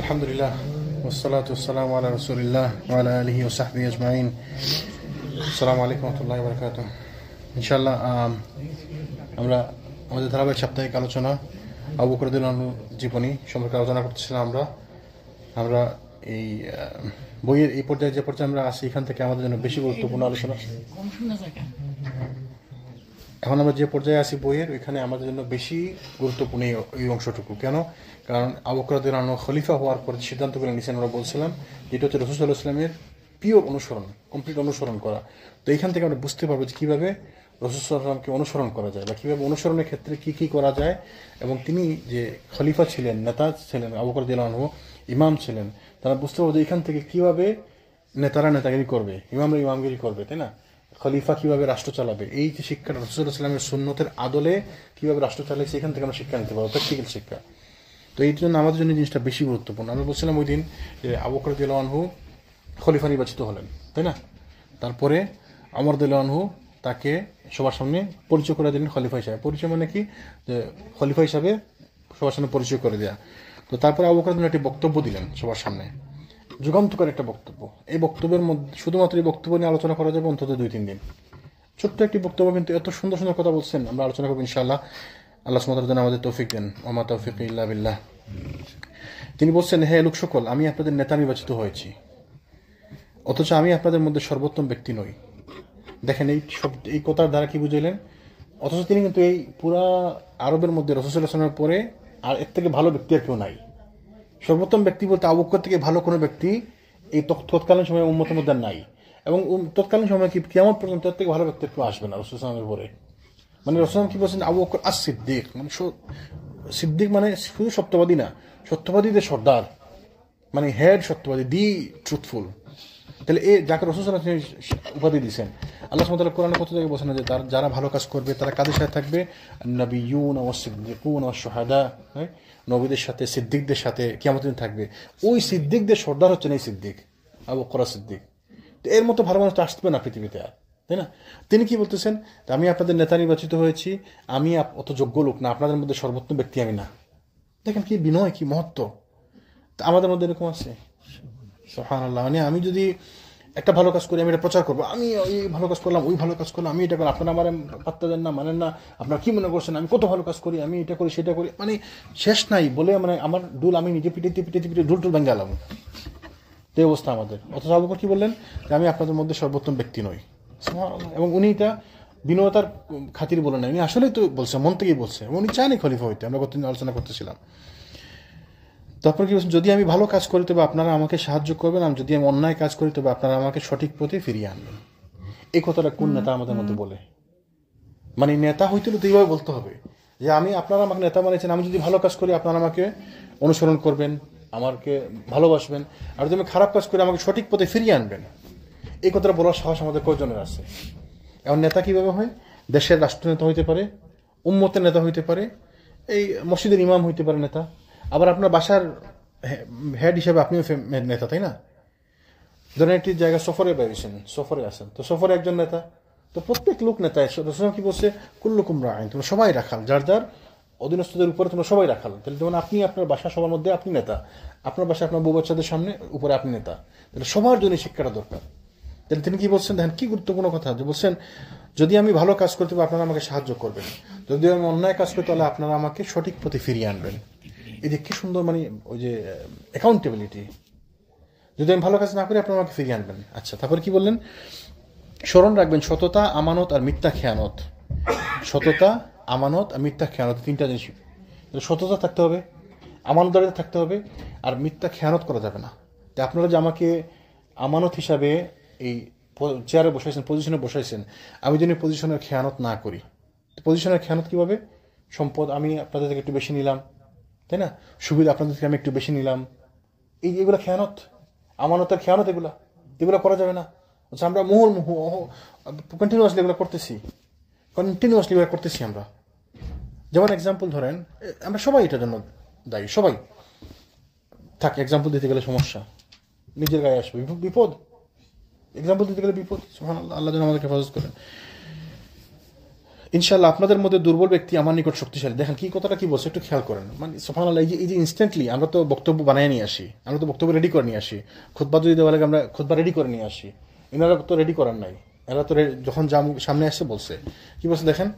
আলহামদুলিল্লাহ ওয়াসসালাতু ওয়াসসালামু আলা রাসূলিল্লাহ ওয়া আলা আলিহি ওয়া সাহবিহি আজমাইন। আসসালামু আলাইকুম ওয়া রাহমাতুল্লাহি ওয়া বারাকাতুহু। ইনশাআল্লাহ আমরা আমাদের ধারাবাহিক সাপ্তাহিক আলোচনা আবু বকর রাদিয়াল্লাহু আনহু জীবনী সম্পর্কে আলোচনা করতেছিলাম। আমরা এই বইয়ের এই পর্যায়ে যে পর্যায়ে আমরা আছি, এখান থেকে আমাদের জন্য বেশি গুরুত্বপূর্ণ আলোচনা। এখন আমরা যে পর্যায়ে আছি বইয়ের, ওইখানে আমাদের জন্য বেশি গুরুত্বপূর্ণ এই অংশটুকু। কেন? কারণ আবু বকর রাদিয়াল্লাহু আনহু খলিফা হওয়ার পর সিদ্ধান্তগুলো নিয়েছেন, আমরা বলছিলাম যেটা হচ্ছে রাসূল সাল্লাল্লাহু আলাইহি ওয়াসাল্লামের পিওর অনুসরণ, কমপ্লিট অনুসরণ করা। তো এইখান থেকে আমরা বুঝতে পারবো যে কীভাবে রাসূল সাল্লাল্লাহু আলাইহি ওয়াসাল্লামকে অনুসরণ করা যায় বা কীভাবে অনুসরণের ক্ষেত্রে কী কী করা যায়। এবং তিনি যে খলিফা ছিলেন, নেতা ছিলেন, আবু বকর রাদিয়াল্লাহু আনহু ইমাম ছিলেন, তারা বুঝতে পারবো যে এখান থেকে কীভাবে নেতারা নেতাগিরি করবে, ইমামরা ইমামগিরি করবে, তাই না? খলিফা কিভাবে রাষ্ট্র চালাবে, এই যে শিক্ষাটা রাসূল সাল্লাল্লাহু আলাইহি ওয়াসাল্লামের সুন্নতের আদলে কিভাবে রাষ্ট্র চালাইছে, এখান থেকে আমরা শিক্ষা নিতে পারবো, প্র্যাকটিক্যাল শিক্ষা। তো এই জন্য আমাদের জন্য জিনিসটা বেশি গুরুত্বপূর্ণ। আমরা বলছিলাম ওই দিন যে আবু বকর রাদিয়াল্লাহু আনহু খলিফা নির্বাচিত হলেন, তাই না? তারপরে ওমর রাদিয়াল্লাহু আনহু তাকে সবার সামনে পরিচয় করে দিলেন খলিফা হিসাবে। পরিচয় মানে কি? যে খলিফা হিসাবে সবার সামনে পরিচয় করে দেওয়া। তো তারপরে আবু বকর রাদিয়াল্লাহু আনহু একটি বক্তব্য দিলেন সবার সামনে, যুগান্তকার একটা বক্তব্য। এই বক্তব্যের মধ্যে শুধুমাত্র এই বক্তব্য নিয়ে আলোচনা করা যাবে অন্তত 2-3 দিন। ছোট্ট একটি বক্তব্য, কিন্তু এত সুন্দর সুন্দর কথা বলছেন। আমরা আলোচনা করবো ইনশাআল্লাহ। আল্লাহ সুবহানাহু ওয়া তাআলা আমাদের তৌফিক দেন। ওয়া মা তাওফীকি ইল্লা বিল্লাহ। তিনি বলছেন, হে লোক সকল, আমি আপনাদের নেতা নির্বাচিত হয়েছি, অথচ আমি আপনাদের মধ্যে সর্বোত্তম ব্যক্তি নই। দেখেন এই কথার দ্বারা কি বুঝাইলেন? অথচ তিনি কিন্তু এই পুরা আরবের মধ্যে রাসূল সাল্লাল্লাহু আলাইহি ওয়াসাল্লামের পরে আর এর থেকে ভালো ব্যক্তি আর কেউ নাই। সর্বোত্তম ব্যক্তি বলতে আবু বকর থেকে ভালো কোনো ব্যক্তি এই তৎকালীন সময় উম্মতের মধ্যে নাই। এবং তৎকালীন সময় কি কিয়ামত পর্যন্ত এর থেকে ভালো ব্যক্তি কেউ আসবে না রাসূল সাল্লাল্লাহু আলাইহি ওয়াসাল্লামের পরে। মানে রাসূল কি বলছেন? আবু বকর সিদ্দিক, মানে সিদ্দিক মানে শুধু সত্যবাদী না, সত্যবাদীদের সর্দার, মানে হেড সত্যবাদী, দি ট্রুথফুল। তাহলে যাকে রাসূল সাল্লাল্লাহু আলাইহি ওয়াসাল্লাম উপাধি দিয়েছেন, আল্লাহ সুবহানাহু ওয়া তাআলা কোরআনে কত জায়গায় বলেছেন যে যারা ভালো কাজ করবে তারা কাদের সাথে থাকবে? নবিয়্যুন ওয়াস সিদ্দিকুন ওয়াস শুহাদা, নবীদের সাথে, সিদ্দিকদের সাথে কিয়ামতের দিন থাকবে। ওই সিদ্দিকদের সর্দার হচ্ছেন এই সিদ্দিক, আবু বকর সিদ্দিক। তো এর মতো ভালো মানুষ আসবে না পৃথিবীতে আর, তাই না? তিনি কি বলতেছেন? আমি আপনাদের নেতা নির্বাচিত হয়েছি, আমি অত যোগ্য লোক না, আপনাদের মধ্যে সর্বোত্তম ব্যক্তি আমি না। দেখেন কি বিনয়, কি মহত্ব। আমাদের মধ্যে এরকম আছে সুবহানাল্লাহ। মানে আমি যদি একটা ভালো কাজ করি, আমি এটা প্রচার করবো, আমি ওই ভালো কাজ করলাম, ওই ভালো কাজ করলাম, আমি এটা করলাম, আপনারা আমার পাত্তা দেন না, মানেন না, আপনারা কি মনে করছেন আমি কত ভালো কাজ করি, আমি এটা করি সেটা করি, মানে শেষ নাই বলে, মানে আমার ডুল আমি নিজে পিটিতে ঢুল ভেঙে গেলাম, এই অবস্থা আমাদের। অথচ আবু বকর কি বললেন? যে আমি আপনাদের মধ্যে সর্বোত্তম ব্যক্তি নই। এবং উনি এটা বিনয়তার খাতির বলে না, উনি আসলেই তো বলছে, মন থেকেই বলছে, উনি চায়নি খলিফা হইতে। আমরা কতদিন আলোচনা করতেছিলাম। তারপর কি বলছেন? যদি আমি ভালো কাজ করি তবে আপনারা আমাকে সাহায্য করবেন, আর যদি আমি অন্যায় কাজ করি তবে আপনারা আমাকে সঠিক পথে ফিরিয়ে আনবেন। এই কথাটা কোন নেতা আমাদের মধ্যে বলে? মানে নেতা হইতে তো এইভাবে বলতে হবে যে আপনারা আমাকে নেতা বানিয়েছেন, আমি যদি ভালো কাজ করি আপনারা আমাকে অনুসরণ করবেন, আমাকে ভালোবাসবেন, আর যদি আমি খারাপ কাজ করি আমাকে সঠিক পথে ফিরিয়ে আনবেন। এই কথাটা বলার সাহস আমাদের কয়জনের আছে? এখন নেতা কিভাবে হয়? দেশের রাষ্ট্রনেতা হইতে পারে, উম্মতের নেতা হইতে পারে, এই মসজিদের ইমাম হইতে পারে নেতা, আবার আপনার বাসার হেড হিসেবে আপনিও নেতা, তাই না? ধরেন একটি জায়গা সফরে বেরিয়েছেন, সফরে আছেন, তো সফরে একজন নেতা, তো প্রত্যেক লোক নেতা। রাসূল কি বলছে? কুল্লুকুম রাঈন, তোমরা সবাই রাখাল, যার যার অধীনস্থদের উপরে তোমরা সবাই রাখাল। তাহলে যেমন আপনি আপনার বাসা সবার মধ্যে আপনি নেতা, আপনার বাসায় আপনার বউ বাচ্চাদের সামনে উপরে আপনি নেতা। তাহলে সবার জন্য শিক্ষাটা দরকার। তাহলে তিনি কি বলছেন? দেখেন কি গুরুত্বপূর্ণ কথা, যে বলছেন যদি আমি ভালো কাজ করতে পারি আপনারা আমাকে সাহায্য করবেন, যদি আমি অন্যায় কাজ করি তাহলে আপনারা আমাকে সঠিক পথে ফিরিয়ে আনবেন। এই যে কি সুন্দর, মানে ওই যে অ্যাকাউন্টেবিলিটি। যদি আমি ভালো কাজ না করি আপনারা আমাকে ফিরিয়ে আনবেন। আচ্ছা, তারপর কি বললেন? স্মরণ রাখবেন সততা, আমানত আর মিথ্যা খেয়ানত। সততা, আমানত আর মিথ্যা খেয়ানত, তিনটা জিনিস। সততা থাকতে হবে, আমানতদারিতা থাকতে হবে, আর মিথ্যা খেয়ানত করা যাবে না। তো আপনারা যে আমাকে আমানত হিসাবে এই চেয়ারে বসাইছেন, পজিশনে বসাইছেন, আমি যদি পজিশনের খেয়ানত না করি। পজিশনের খেয়ানত কীভাবে? সম্পদ আমি আপনাদের থেকে একটু বেশি নিলাম, তাই না? সুবিধা আপনাদের থেকে আমি একটু বেশি নিলাম, এগুলো খেয়ানত, আমানতের খেয়ানত। এগুলো করা যাবে না। আচ্ছা, আমরা কন্টিনিউয়াসলি এগুলো করতেছি আমরা। যেমন এক্সাম্পল ধরেন, আমরা সবাই এটার জন্য দায়ী, সবাই থাক। এক্সাম্পল দিতে গেলে সমস্যা, নিজের গায়ে আসবে বিপদ। এক্সাম্পল দিতে গেলে বিপদ। সুবহানাল্লাহ, আল্লাহ যেন আমাদেরকে হেফাজত করেন। ইনশাআল্লাহ আপনাদের মধ্যে দুর্বল ব্যক্তি আমার নিকট শক্তিশালী। দেখেন কি কথাটা কি বলছে, একটু খেয়াল করেন। মানে সুবহানাল্লাহ, এই যে ইনস্ট্যান্টলি আমরা তো বক্তব্য বানিয়ে নিয়ে আসি, আমরা তো বক্তব্য রেডি করে নিয়ে আসি। খুতবা যদি দেওয়া লাগে আমরা খুতবা রেডি করে নিয়ে আসি, এনারা তো রেডি করার নাই। এরা তো যখন সামনে আসছে বলছে কি বলছে দেখেন,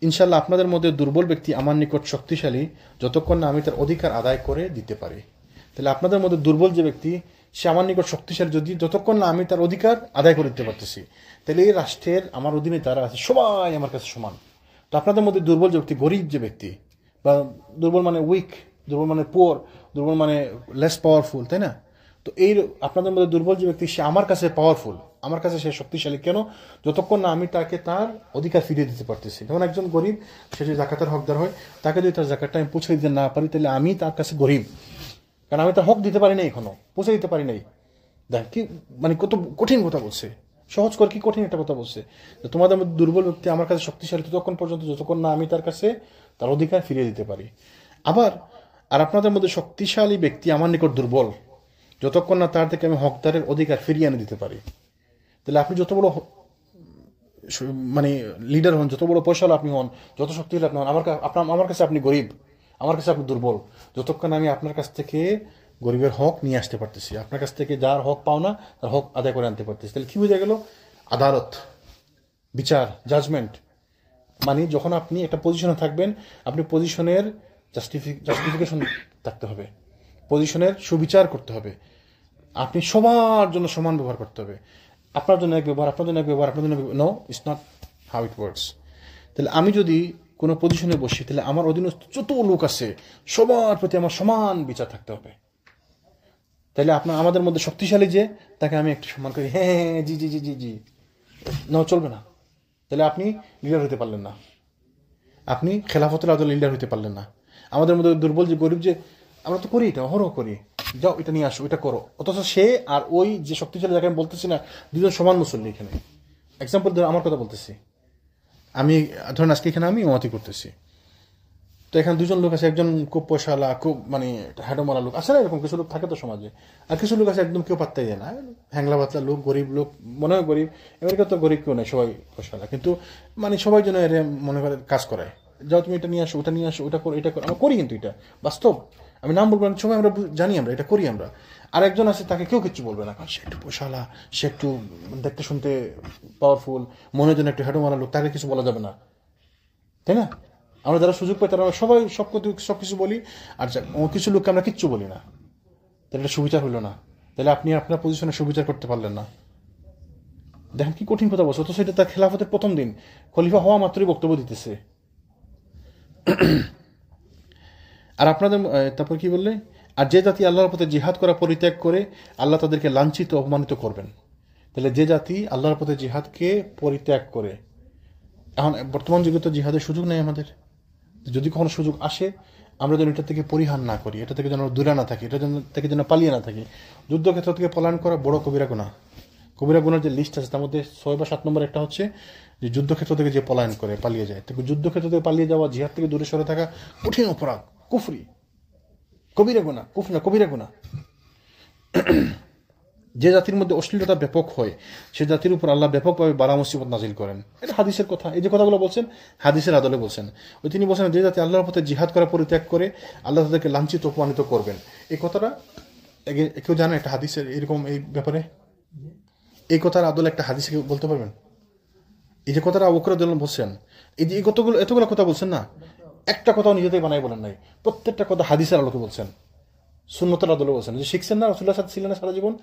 ইনশাআল্লাহ আপনাদের মধ্যে দুর্বল ব্যক্তি আমার নিকট শক্তিশালী যতক্ষণ না আমি তার অধিকার আদায় করে দিতে পারি। তাহলে আপনাদের মধ্যে দুর্বল যে ব্যক্তি সে আমার নিকট শক্তিশালী যদি যতক্ষণ না আমি তার অধিকার আদায় করে দিতে পারতেছি। তাহলে এই রাষ্ট্রের আমার অধীনে যারা আছে সবাই আমার কাছে সমান। তো আপনাদের মধ্যে দুর্বল যে ব্যক্তি, গরিব যে ব্যক্তি, বা দুর্বল মানে উইক, দুর্বল মানে পুয়ার, দুর্বল মানে লেস পাওয়ারফুল, তাই না? তো এই আপনাদের মধ্যে দুর্বল যে ব্যক্তি সে আমার কাছে পাওয়ারফুল, আমার কাছে সে শক্তিশালী। কেন? যতক্ষণ না আমি তাকে তার অধিকার ফিরিয়ে দিতে পারতেছি। যেমন একজন গরিব, সে যদি জাকাতের হকদার হয়, তাকে যদি তার জাকাতটা আমি পৌঁছে দিতে না পারি, তাহলে আমি তার কাছে গরিব, কারণ আমি তার হক দিতে পারি নাই, এখনো পৌঁছে দিতে পারি নাই। দেখ কি মানে কত কঠিন কথা বলছে, সহজ করে কি কঠিন একটা কথা বলছে। তোমাদের মধ্যে দুর্বল ব্যক্তি আমার কাছে শক্তিশালী ততক্ষণ পর্যন্ত যতক্ষণ না আমি তার কাছে তার অধিকার ফিরিয়ে দিতে পারি। আবার আর আপনাদের মধ্যে শক্তিশালী ব্যক্তি আমার নিকট দুর্বল যতক্ষণ না তার থেকে আমি হকদারের অধিকার ফিরিয়ে এনে দিতে পারি। তাহলে আপনি যত বড় মানে লিডার হন, যত বড় পয়সাওয়ালা আপনি হন, যত শক্তিশালী আপনি হন, আমার কাছে আপনি গরিব, আমার কাছে আপনি দুর্বল যতক্ষণ আমি আপনার কাছ থেকে গরিবের হক নিয়ে আসতে পারতেছি, আপনার কাছ থেকে যার হক পাও না তার হক আদায় করে আনতে পারতেছি। তাহলে কি বোঝা গেল? আদালত, বিচার, জাজমেন্ট, মানে যখন আপনি একটা পজিশনে থাকবেন, আপনি পজিশনের জাস্টিফিকেশন থাকতে হবে, পজিশনের সুবিচার করতে হবে, আপনি সবার জন্য সমান ব্যবহার করতে হবে। আপনার জন্য এক ব্যবহার, আপনার জন্য এক ব্যবহার, আপনার জন্য no, it's not how it works. তাহলে আমি যদি কোনো পজিশনে বসি, তাহলে আমার অধীনস্থ যত লোক আছে সবার প্রতি আমার সমান বিচার থাকতে হবে। তাহলে আমাদের মধ্যে শক্তিশালী যে, তাকে আমি একটু সম্মান করি, হ্যাঁ হ্যাঁ জি জি জি জি জি, না চলবে না। তাহলে আপনি লিডার হতে পারলেন না, আপনি খেলাফতের আদল লিডার হতে পারলেন না। আমাদের মধ্যে দুর্বল যে গরিব যে, আমরা তো করি এটা, অহরহ করি, যাও এটা নিয়ে আসো, এটা করো, অথচ সে আর ওই যে শক্তিশালী যাকে আমি বলতেছি না, দুজন সমান মুসল্লি। এখানে এক্সাম্পল ধরে আমার কথা বলতেছি, আমি ধরেন আজকে এখানে আমি ইমামতি করতেছি, তো এখানে দুজন লোক আছে, একজন খুব পয়সাওয়ালা, খুব মানে হ্যাডো মারা লোক আছে না, এরকম কিছু লোক থাকে তো সমাজে। আর কিছু লোক আছে একদম কেউ পাত্তাই দেয় না, হ্যাংলা পাতলা লোক, গরিব লোক, মনে হয় গরিব, আমেরিকা তো গরিব কেউ নেই, সবাই পয়সাওয়ালা, কিন্তু মানে সবাই যেন এর মনে করে কাজ করায়, যাও তুমি এটা নিয়ে আসো, ওটা নিয়ে আসো, ওটা করো, এটা করো, আমরা করি, কিন্তু এটা বাস্তব। আমি নাম বলবো না, সবাই আমরা জানি, আমরা এটা করি আমরা। আর একজন আছে তাকে কেউ কিছু বলবে না, কারণ সে একটু পয়সাওয়ালা, সে একটু দেখতে শুনতে পাওয়ারফুল, মনের জন্য একটু হ্যাডো মারা লোক, তাকে কিছু বলা যাবে না, তাই না? আমরা যারা সুযোগ পাই তারা সবাই সবকিছু বলি, আর কিছু লোককে আমরা কিচ্ছু বলি না। তাহলে এটা সুবিচার হলো না, তাহলে আপনি আপনার পজিশনে সুবিচার করতে পারলেন না। দেখেন কি কঠিন কথা বলছে, তো সেটা তার খেলাফতের প্রথম দিন, খলিফা হওয়া মাত্রই বক্তব্য দিতেছে। আর আপনাদের তারপর কি বললে, আর যে জাতি আল্লাহর পথে জিহাদ করা পরিত্যাগ করে আল্লাহ তাদেরকে লাঞ্ছিত অপমানিত করবেন। তাহলে যে জাতি আল্লাহর পথে জিহাদকে পরিত্যাগ করে, এখন বর্তমান যুগে তো জিহাদের সুযোগ নেই আমাদের, যদি কখনো সুযোগ আসে আমরা যেন এটা থেকে পরিহার না করি, এটা থেকে যেন দূরে না থাকি, এটা থেকে যেন পালিয়ে না থাকি। যুদ্ধক্ষেত্র থেকে পলায়ন করা বড় কবিরা গুনাহ। কবিরা গুনার যে লিস্ট আছে তার মধ্যে 6 বা 7 নম্বর একটা হচ্ছে যে যুদ্ধক্ষেত্র থেকে যে পলায়ন করে, পালিয়ে যায়। তো যুদ্ধক্ষেত্র থেকে পালিয়ে যাওয়া, জিহাদ থেকে দূরে সরে থাকা কঠিন অপরাধ, কুফরি, কবিরা গুনাহ, কুফরি না কবিরা গুনাহ। যে জাতির মধ্যে অশ্লীলতা ব্যাপক হয় সে জাতির উপর আল্লাহ ব্যাপকভাবে বালা মুসিবত নাজিল করেন। এটা হাদিসের কথা, এই যে কথাগুলো বলছেন হাদিসের আদলে বলছেন। ওই তিনি বলছেন যে জাতি আল্লাহর পথে জিহাদ করা পরিত্যাগ করে আল্লাহ তাদেরকে লাঞ্ছিত অপমানিত করবেন। এই কথাটা কেউ জানে একটা হাদিসের এরকম এই ব্যাপারে? এই কথার আদলে একটা হাদিস কেউ বলতে পারবেন? এই যে কথাটা আবু বকর বলছেন, এই যে এতগুলো কথা বলছেন না, একটা কথাও নিজেদের বানাই বলেন নাই, প্রত্যেকটা কথা হাদিসের আলোকে বলছেন, সুন্নতের আদলে বলছেন। যে শিখছেন না, রাসূলুল্লাহ সাথে ছিলেন সারা জীবন,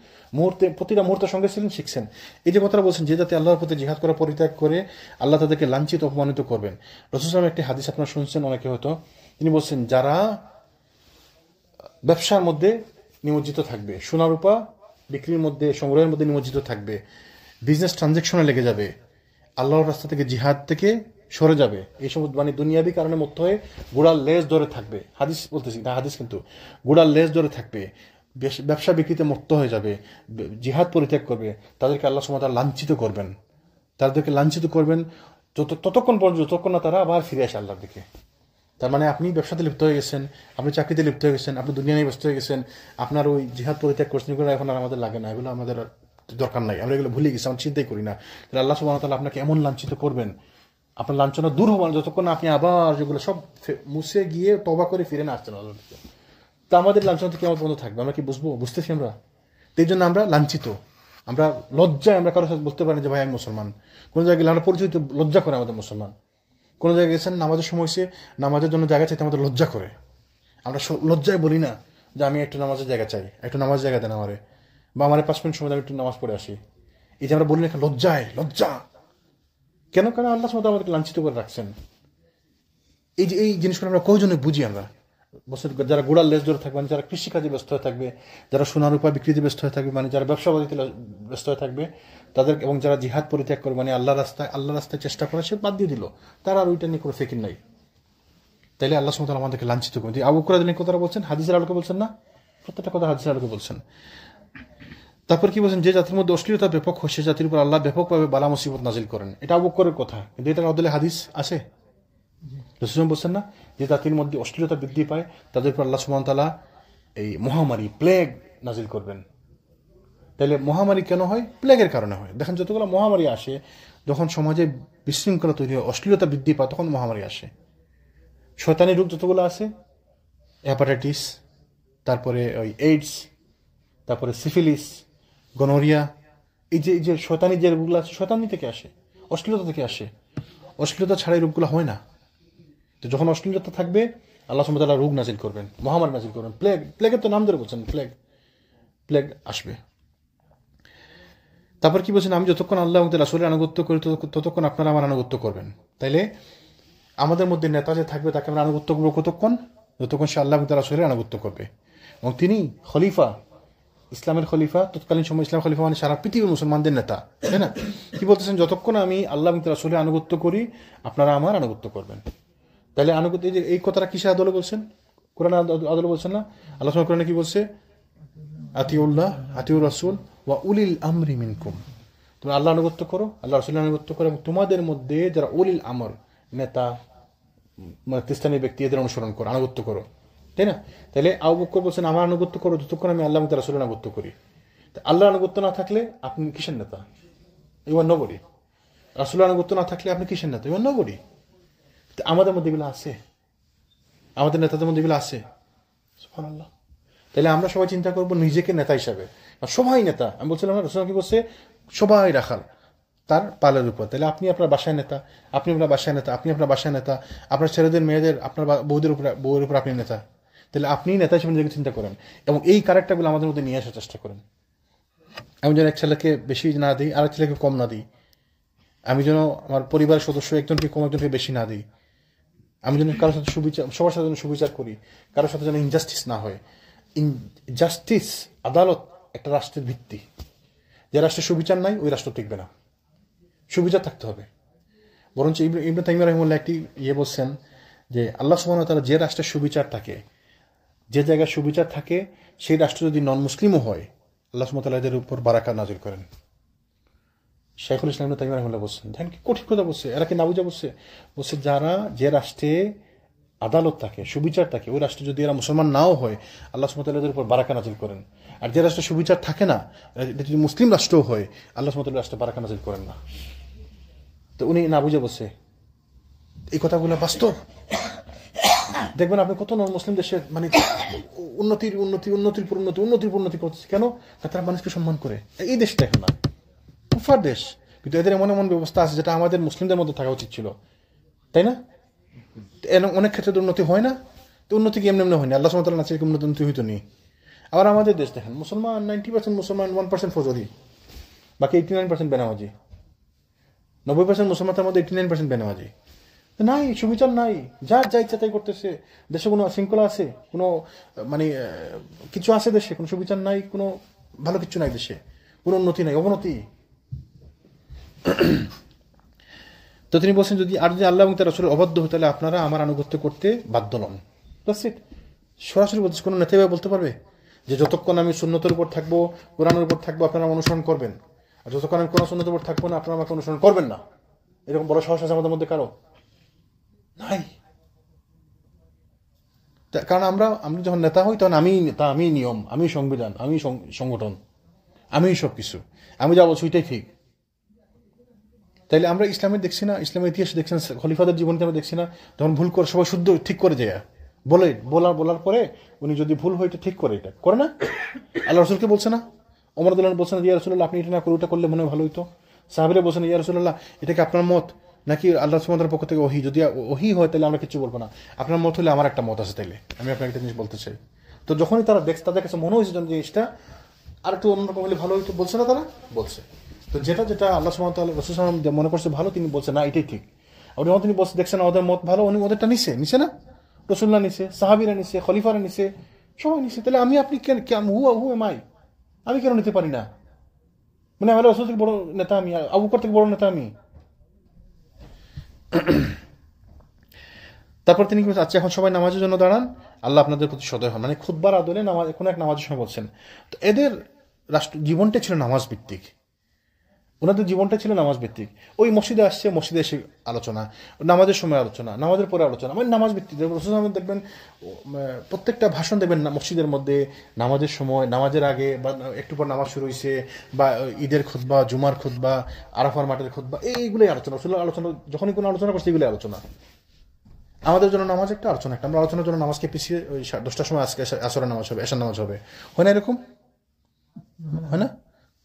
প্রতিটা মুহূর্তের সঙ্গে ছিলেন, শিখছেন। এই যে কথাটা বলছেন যে যাতে আল্লাহর প্রতি জিহাদ করা পরিত্যাগ করে আল্লাহ তাদেরকে লাঞ্ছিত অপমানিত করবেন। রাসূল সাল্লাল্লাহু একটি হাদিস আপনারা শুনছেন অনেকে হয়তো, তিনি বলছেন যারা ব্যবসার মধ্যে নিমজ্জিত থাকবে, সোনা রূপা বিক্রির মধ্যে, সংগ্রহের মধ্যে নিমজ্জিত থাকবে, বিজনেস ট্রানজাকশনে লেগে যাবে, আল্লাহর রাস্তা থেকে জিহাদ থেকে সরে যাবে, এই সমস্ত মানে দুনিয়াবি কারণে মুক্ত হয়ে গোড়ার লেজ ধরে থাকবে, হাদিস বলতেছি না, হাদিস কিন্তু গোড়ার লেজ ধরে থাকবে, ব্যবসা বিক্রিতে মুক্ত হয়ে যাবে, জিহাদ পরিত্যাগ করবে, তাদেরকে আল্লাহ সুবহানাহু ওয়া তাআলা লাঞ্ছিত করবেন। তাদেরকে লাঞ্ছিত করবেন ততক্ষণ পর্যন্ত যতক্ষণ না তারা আবার ফিরে আসে আল্লাহর দিকে। তার মানে আপনি ব্যবসাতে লিপ্ত হয়ে গেছেন, আপনি চাকরিতে লিপ্ত হয়ে গেছেন, আপনি দুনিয়া নিয়ে ব্যস্ত হয়ে গেছেন, আপনার ওই জিহাদ পরিত্যাগ করছেন, এগুলো এখন আর আমাদের লাগে না, এগুলো আমাদের দরকার নাই, আমরা এগুলো ভুলে গেছি, আমরা চিন্তাই করি না। তাহলে আল্লাহ সুবহানাহু ওয়া তাআলা আপনাকে এমন লাঞ্ছিত করবেন আপনার লাঞ্ছনা দূর হবে না যতক্ষণ না আপনি আবার যেগুলো সব মুছে গিয়ে তবা করে ফিরে না আসছেন আল্লাহর দিকে। তা আমাদের লাঞ্ছনা থেকে আমার বন্ধ থাকবে, আমরা কি বুঝতেছি আমরা? তো এই জন্য আমরা লাঞ্ছিত, আমরা লজ্জায় আমরা কারোর সাথে বলতে পারি যে ভাই আমি মুসলমান। কোনো জায়গায় গেলে আমরা পরিচিত লজ্জা করে আমাদের মুসলমান। কোনো জায়গায় গেছেন নামাজের সময় সে নামাজের জন্য জায়গা চাইতে আমাদের লজ্জা করে, আমরা লজ্জায় বলি না যে আমি একটু নামাজের জায়গা চাই, একটু নামাজ জায়গা দেন আমারে, বা আমার 5 মিনিট সময় আমি একটু নামাজ পড়ে আসি। এই যে আমরা বলি না লজ্জা কেন? কারণ আল্লাহ সুবহানাহু ওয়া তাআলা আমাদেরকে লাঞ্ছিত করে রাখছেন। এই জিনিসগুলো আমরা কয়জনে বুঝি? আমরা বছর যারা গোড়ার লেজ ধরে থাকবে, মানে যারা কৃষিকাজে ব্যস্ত হয়ে থাকবে, যারা সোনার রূপা বিক্রিতে ব্যস্ত হয়ে থাকবে, মানে যারা ব্যবসা বাণিজ্যে ব্যস্ত হয়ে থাকবে তাদের, এবং যারা জিহাদ পরিত্যাগ করে মানে আল্লাহ রাস্তায় চেষ্টা করে সে বাদ দিয়ে দিল, তারা আর ওইটা নিয়ে কোনো ফিকির নাই। তাইলে আল্লাহ সুবহানাহু ওয়া তাআলা আমাদেরকে লাঞ্ছিত করে। আবু বকর রাদিয়াল্লাহু আনহু কথাটা বলছেন, হাদিসের আলোকে বলছেন না, প্রত্যেকটা কথা হাদিসের আলোকে বলছেন। তারপর কি বলছেন? যে জাতির মধ্যে অশ্লীলতা ব্যাপক হয় সে জাতির উপর আল্লাহ ব্যাপকভাবে বালা মুসিবত নাজিল করেন। এটা আবু বকরের কথা, কিন্তু এটার বদলে হাদিস আছে। রাসূল বলছেন না, যে জাতির মধ্যে অশ্লীলতা বৃদ্ধি পায় তাদের উপর আল্লাহ সুবহানাহু ওয়া তাআলা এই মহামারী প্লেগ নাজিল করবেন। তাহলে মহামারী কেন হয়? প্লেগের কারণে হয়। দেখেন যতগুলো মহামারী আসে, যখন সমাজে বিশৃঙ্খলা তৈরি হয়, অশ্লীলতা বৃদ্ধি পায়, তখন মহামারী আসে। শয়তানি রোগ যতগুলো আছে, হেপাটাইটিস, তারপরে ওই এইডস, তারপরে সিফিলিস, গনোরিয়া, এই যে শয়তানি যে রোগগুলো আছে, শয়তানি থেকে আসে, অশ্লীলতা থেকে আসে। অশ্লীলতা ছাড়া এই রোগগুলো হয় না। তো যখন অশ্লীলতা থাকবে আল্লাহ সুবহানাহু ওয়া তাআলা রোগ নাজিল করবেন, মহামারী নাজিল করবেন, প্লেগের তো নাম ধরে বলছেন, প্লেগ আসবে। তারপর কি বলছেন? আমি যতক্ষণ আল্লাহ এবং রাসূলের আনুগত্য করি ততক্ষণ আপনারা আমার আনুগত্য করবেন। তাইলে আমাদের মধ্যে নেতা যে থাকবে তাকে আমরা আনুগত্য করবো কতক্ষণ? যতক্ষণ সে আল্লাহ এবং রাসূলের আনুগত্য করবে, এবং তিনি খলিফা, ইসলামের খলিফা, তৎকালীন সময় ইসলাম খলিফা মানে সারা পৃথিবীর মুসলমানদের নেতা, তাই না? কি বলতেছেন? যতক্ষণ আমি আল্লাহ এবং রাসূলের আনুগত্য করি আপনারা আমার আনুগত্য করবেন। তাহলে আনুগত্য, এই কথাটা কিসের আদলে বলছেন? কোরআন আদলে বলছেন না? আল্লাহ সুবহানাহু কোরআনে কি বলছে? আতিউল্লাহ আতিউর রাসূল ওয়া উলিল আমরি মিনকুম। তুমি আল্লাহ আনুগত্য করো, আল্লাহ রাসূলের আনুগত্য করো, এবং তোমাদের মধ্যে যারা উলিল আমর, নেতা, স্থানীয় ব্যক্তি, এদের অনুসরণ করো, আনুগত্য করো, তাই না? তাহলে আবু বকর বলছেন আমার আনুগত্য করো যতক্ষণ আমি আল্লাহ এবং রাসূলের আনুগত্য করি। আল্লাহ আনুগত্য না থাকলে আপনি কিসের নেতা? You are nobody. রাসূলের আনুগত্য না থাকলে আপনি কিসের নেতা? You are nobody. আমাদের মধ্যে এগুলো আছে, আমাদের নেতাদের মধ্যে এগুলো আছে। সুবহানাল্লাহ। তাহলে আমরা সবাই চিন্তা করবো নিজেকে নেতা হিসাবে, সবাই নেতা। আমি বলছিলাম না, রাসূল কি বলছে? সবাই রাখাল তার পালের উপর। তাহলে আপনি আপনার বাসায় নেতা, আপনি আপনার বাসায় নেতা, আপনি আপনার বাসায় নেতা, আপনার ছেলেদের মেয়েদের, আপনার বউয়ের উপর আপনি নেতা। তাহলে আপনি নেতা হিসেবে নিজেকে চিন্তা করেন, এবং এই ক্যারেক্টারগুলো আমাদের মধ্যে নিয়ে আসার চেষ্টা করেন। আমি যেন এক ছেলেকে বেশি না দিই, আরেক ছেলেকে কম না দিই। আমি যেন আমার পরিবারের সদস্য একজনকে কম, একজনকে বেশি না দিই। আমি যেন কারোর সাথে সুবিচার, সবার সাথে যেন সুবিচার করি, কারোর সাথে যেন ইনজাস্টিস না হয়। জাস্টিস, আদালত একটা রাষ্ট্রের ভিত্তি। যে রাষ্ট্রে সুবিচার নাই ওই রাষ্ট্র টিকবে না, সুবিচার থাকতে হবে। বরঞ্চ ইবনে তাইমিয়া রাহিমাহুল্লাহ একটি বলছেন যে আল্লাহ সুবহানাহু ওয়া তাআলা যে রাষ্ট্রের সুবিচার থাকে, যে জায়গায় সুবিচার থাকে, সেই রাষ্ট্র যদি নন মুসলিমও হয় আল্লাহ সুবহানাহু ওয়া তাআলা এদের উপর বারাকা নাজিল করেন। শাইখুল ইসলাম ইবনে তাইমিয়া রাহিমাহুল্লাহ বলছেন, দেখেন কি কঠিন কথা বলছে, এরা কি না বুঝা বলছে? বলছে যারা, যে রাষ্ট্রে আদালত থাকে, সুবিচার থাকে, ওই রাষ্ট্রে যদি এরা মুসলমান নাও হয় আল্লাহ সুবহানাহু ওয়া তাআলা এদের উপর বারাকা নাজিল করেন। আর যে রাষ্ট্রে সুবিচার থাকে না, যদি মুসলিম রাষ্ট্রও হয় আল্লাহ সুবহানাহু ওয়া তাআলা রাষ্ট্রে বারাকা নাজিল করেন না। তো উনি না বুঝে বলছে। এই কথাগুলো বাস্তব। দেখবেন আপনি কত মুসলিম দেশে মানে উন্নতির করছে। কেন? তারা মানুষকে সম্মান করে। এই দেশটা এখন না, কুফার দেশ, কিন্তু এদের এমন এমন ব্যবস্থা আছে যেটা আমাদের মুসলিমদের মধ্যে থাকা উচিত ছিল, তাই না? অনেক ক্ষেত্রে উন্নতি হয় না। তো উন্নতি কি এমনি এমনি হয়নি, আল্লাহ সুবহানাহু ওয়া তাআলা নাচে উন্নতি হইতো নি। আবার আমাদের দেশ দেখেন, মুসলমান 90% মুসলমান, 1% ফৌজদি, বাকি 89% বেনামাজি। 90% মুসলমানদের মধ্যে 89% বেনামাজি। নাই, সুবিচার নাই, যার যা ইচ্ছা তাই করতেছে। দেশে কোনো শৃঙ্খলা আছে? কোনো মানে কিছু আছে দেশে? কোনো সুবিচার নাই, কোনো ভালো কিছু নাই দেশে, কোনো উন্নতি নাই, অবনতি। তো তিনি বলছেন যদি আল্লাহ এবং তার রাসূলের অবাধ্য হয় তাহলে আপনারা আমার আনুগত্য করতে বাধ্য নন। সরাসরি বলতেছে। কোনো নেতা বলতে পারবে যে যতক্ষণ আমি সুন্নতের উপর থাকবো, কোরআনের উপর থাকবো, আপনারা অনুসরণ করবেন, আর যতক্ষণ আমি কোনো সুন্নতের উপর থাকবো না আপনারা আমাকে অনুসরণ করবেন না? এরকম বড় সাহস আছে আমাদের মধ্যে কারো? নাই। কারণ আমি যখন নেতা হই তখন আমি নেতা, আমি নিয়ম, আমি সংবিধান, আমি সংগঠন, আমি সব কিছু, আমি যা বলছি ওইটাই ঠিক। তাইলে আমরা ইসলামে দেখছি না, ইসলামের ইতিহাসে দেখছেন, খলিফাদের জীবনকে আমরা দেখছি না, তখন ভুল করে সবাই শুদ্ধ ঠিক করে যায়, বলার পরে উনি যদি ভুল হয় এটা ঠিক করে, এটা করে না? আল্লাহ রসুলকে বলছে না, ওমর রাদিয়াল্লাহু বলছেন ইয়া রাসূলুল্লাহ আপনি এটা না করে ওটা করলে মনে হয় ভালো হইতো। সাহাবীরা বলছেন ইয়া রাসূলুল্লাহ এটা কি আপনার মত নাকি আল্লাহ সুবহানাহু ওয়া তাআলার পক্ষ থেকে ওহী? যদি ওহী হয় তাহলে আমরা কিছু বলবো না, আপনার মত হলে আমার একটা মত আছে, তাইলে আমি আপনাকে একটা জিনিস বলতে চাই। তো যখনই তারা দেখছে, তাদের কাছে মনে হয়েছে যে জিনিসটা আর একটু অন্যরকম হলে ভালো হইতো, বলছে না তারা? বলছে। তো যেটা আল্লাহ সুবহানাহু ওয়া তাআলা রাসূল সাল্লাল্লাহু আলাইহি ওয়াসাল্লাম মনে করছে ভালো, তিনি বলছে না এটাই ঠিক। আর যখন তিনি বলছে দেখছেন ওদের মত ভালো, উনি ওদেরটা নিছে না? রাসূলুল্লাহ নিছে, সাহাবীরা নিছে, খলিফারা নিছে, সবাই নিছে। তাহলে আমি আপনি কেন হু এম আই? আমি কেন নিতে পারি না? মানে আমার রাসূল থেকে বড় নেতা আমি, আবু বকর থেকে বড় নেতা আমি? তারপর তিনি কি বলছেন, আচ্ছা এখন সবাই নামাজের জন্য দাঁড়ান, আল্লাহ আপনাদের প্রতি সদয় হন। মানে খুতবার আদলে নামাজ, কোনো এক নামাজের সময় বলছেন। তো এদের রাষ্ট্র জীবনটা ছিল নামাজ ভিত্তিক, ওনাদের জীবনটা ছিল নামাজ ভিত্তিক। ওই মসজিদে আসছে, মসজিদে এসে আলোচনা, নামাজের সময় আলোচনা, নামাজের পরে আলোচনা, মানে নামাজ ভিত্তিক। দেখবেন প্রত্যেকটা ভাষণ দেখবেন মসজিদের মধ্যে নামাজের সময়, নামাজের আগে বা একটু পর নামাজ শুরু হয়েছে, বা ঈদের খুতবা, জুমার খুতবা, আরাফার মাঠের খুতবা, এইগুলোই আলোচনা। আলোচনা যখনই কোনো আলোচনা করছে এগুলোই আলোচনা। আমাদের জন্য নামাজ একটা, আলোচনা একটা। আমরা আলোচনার জন্য নামাজকে পিছিয়ে ওই 10টার সময় আজকে আসরের নামাজ হবে, এশার নামাজ হবে, হয় না এরকম? হয় না?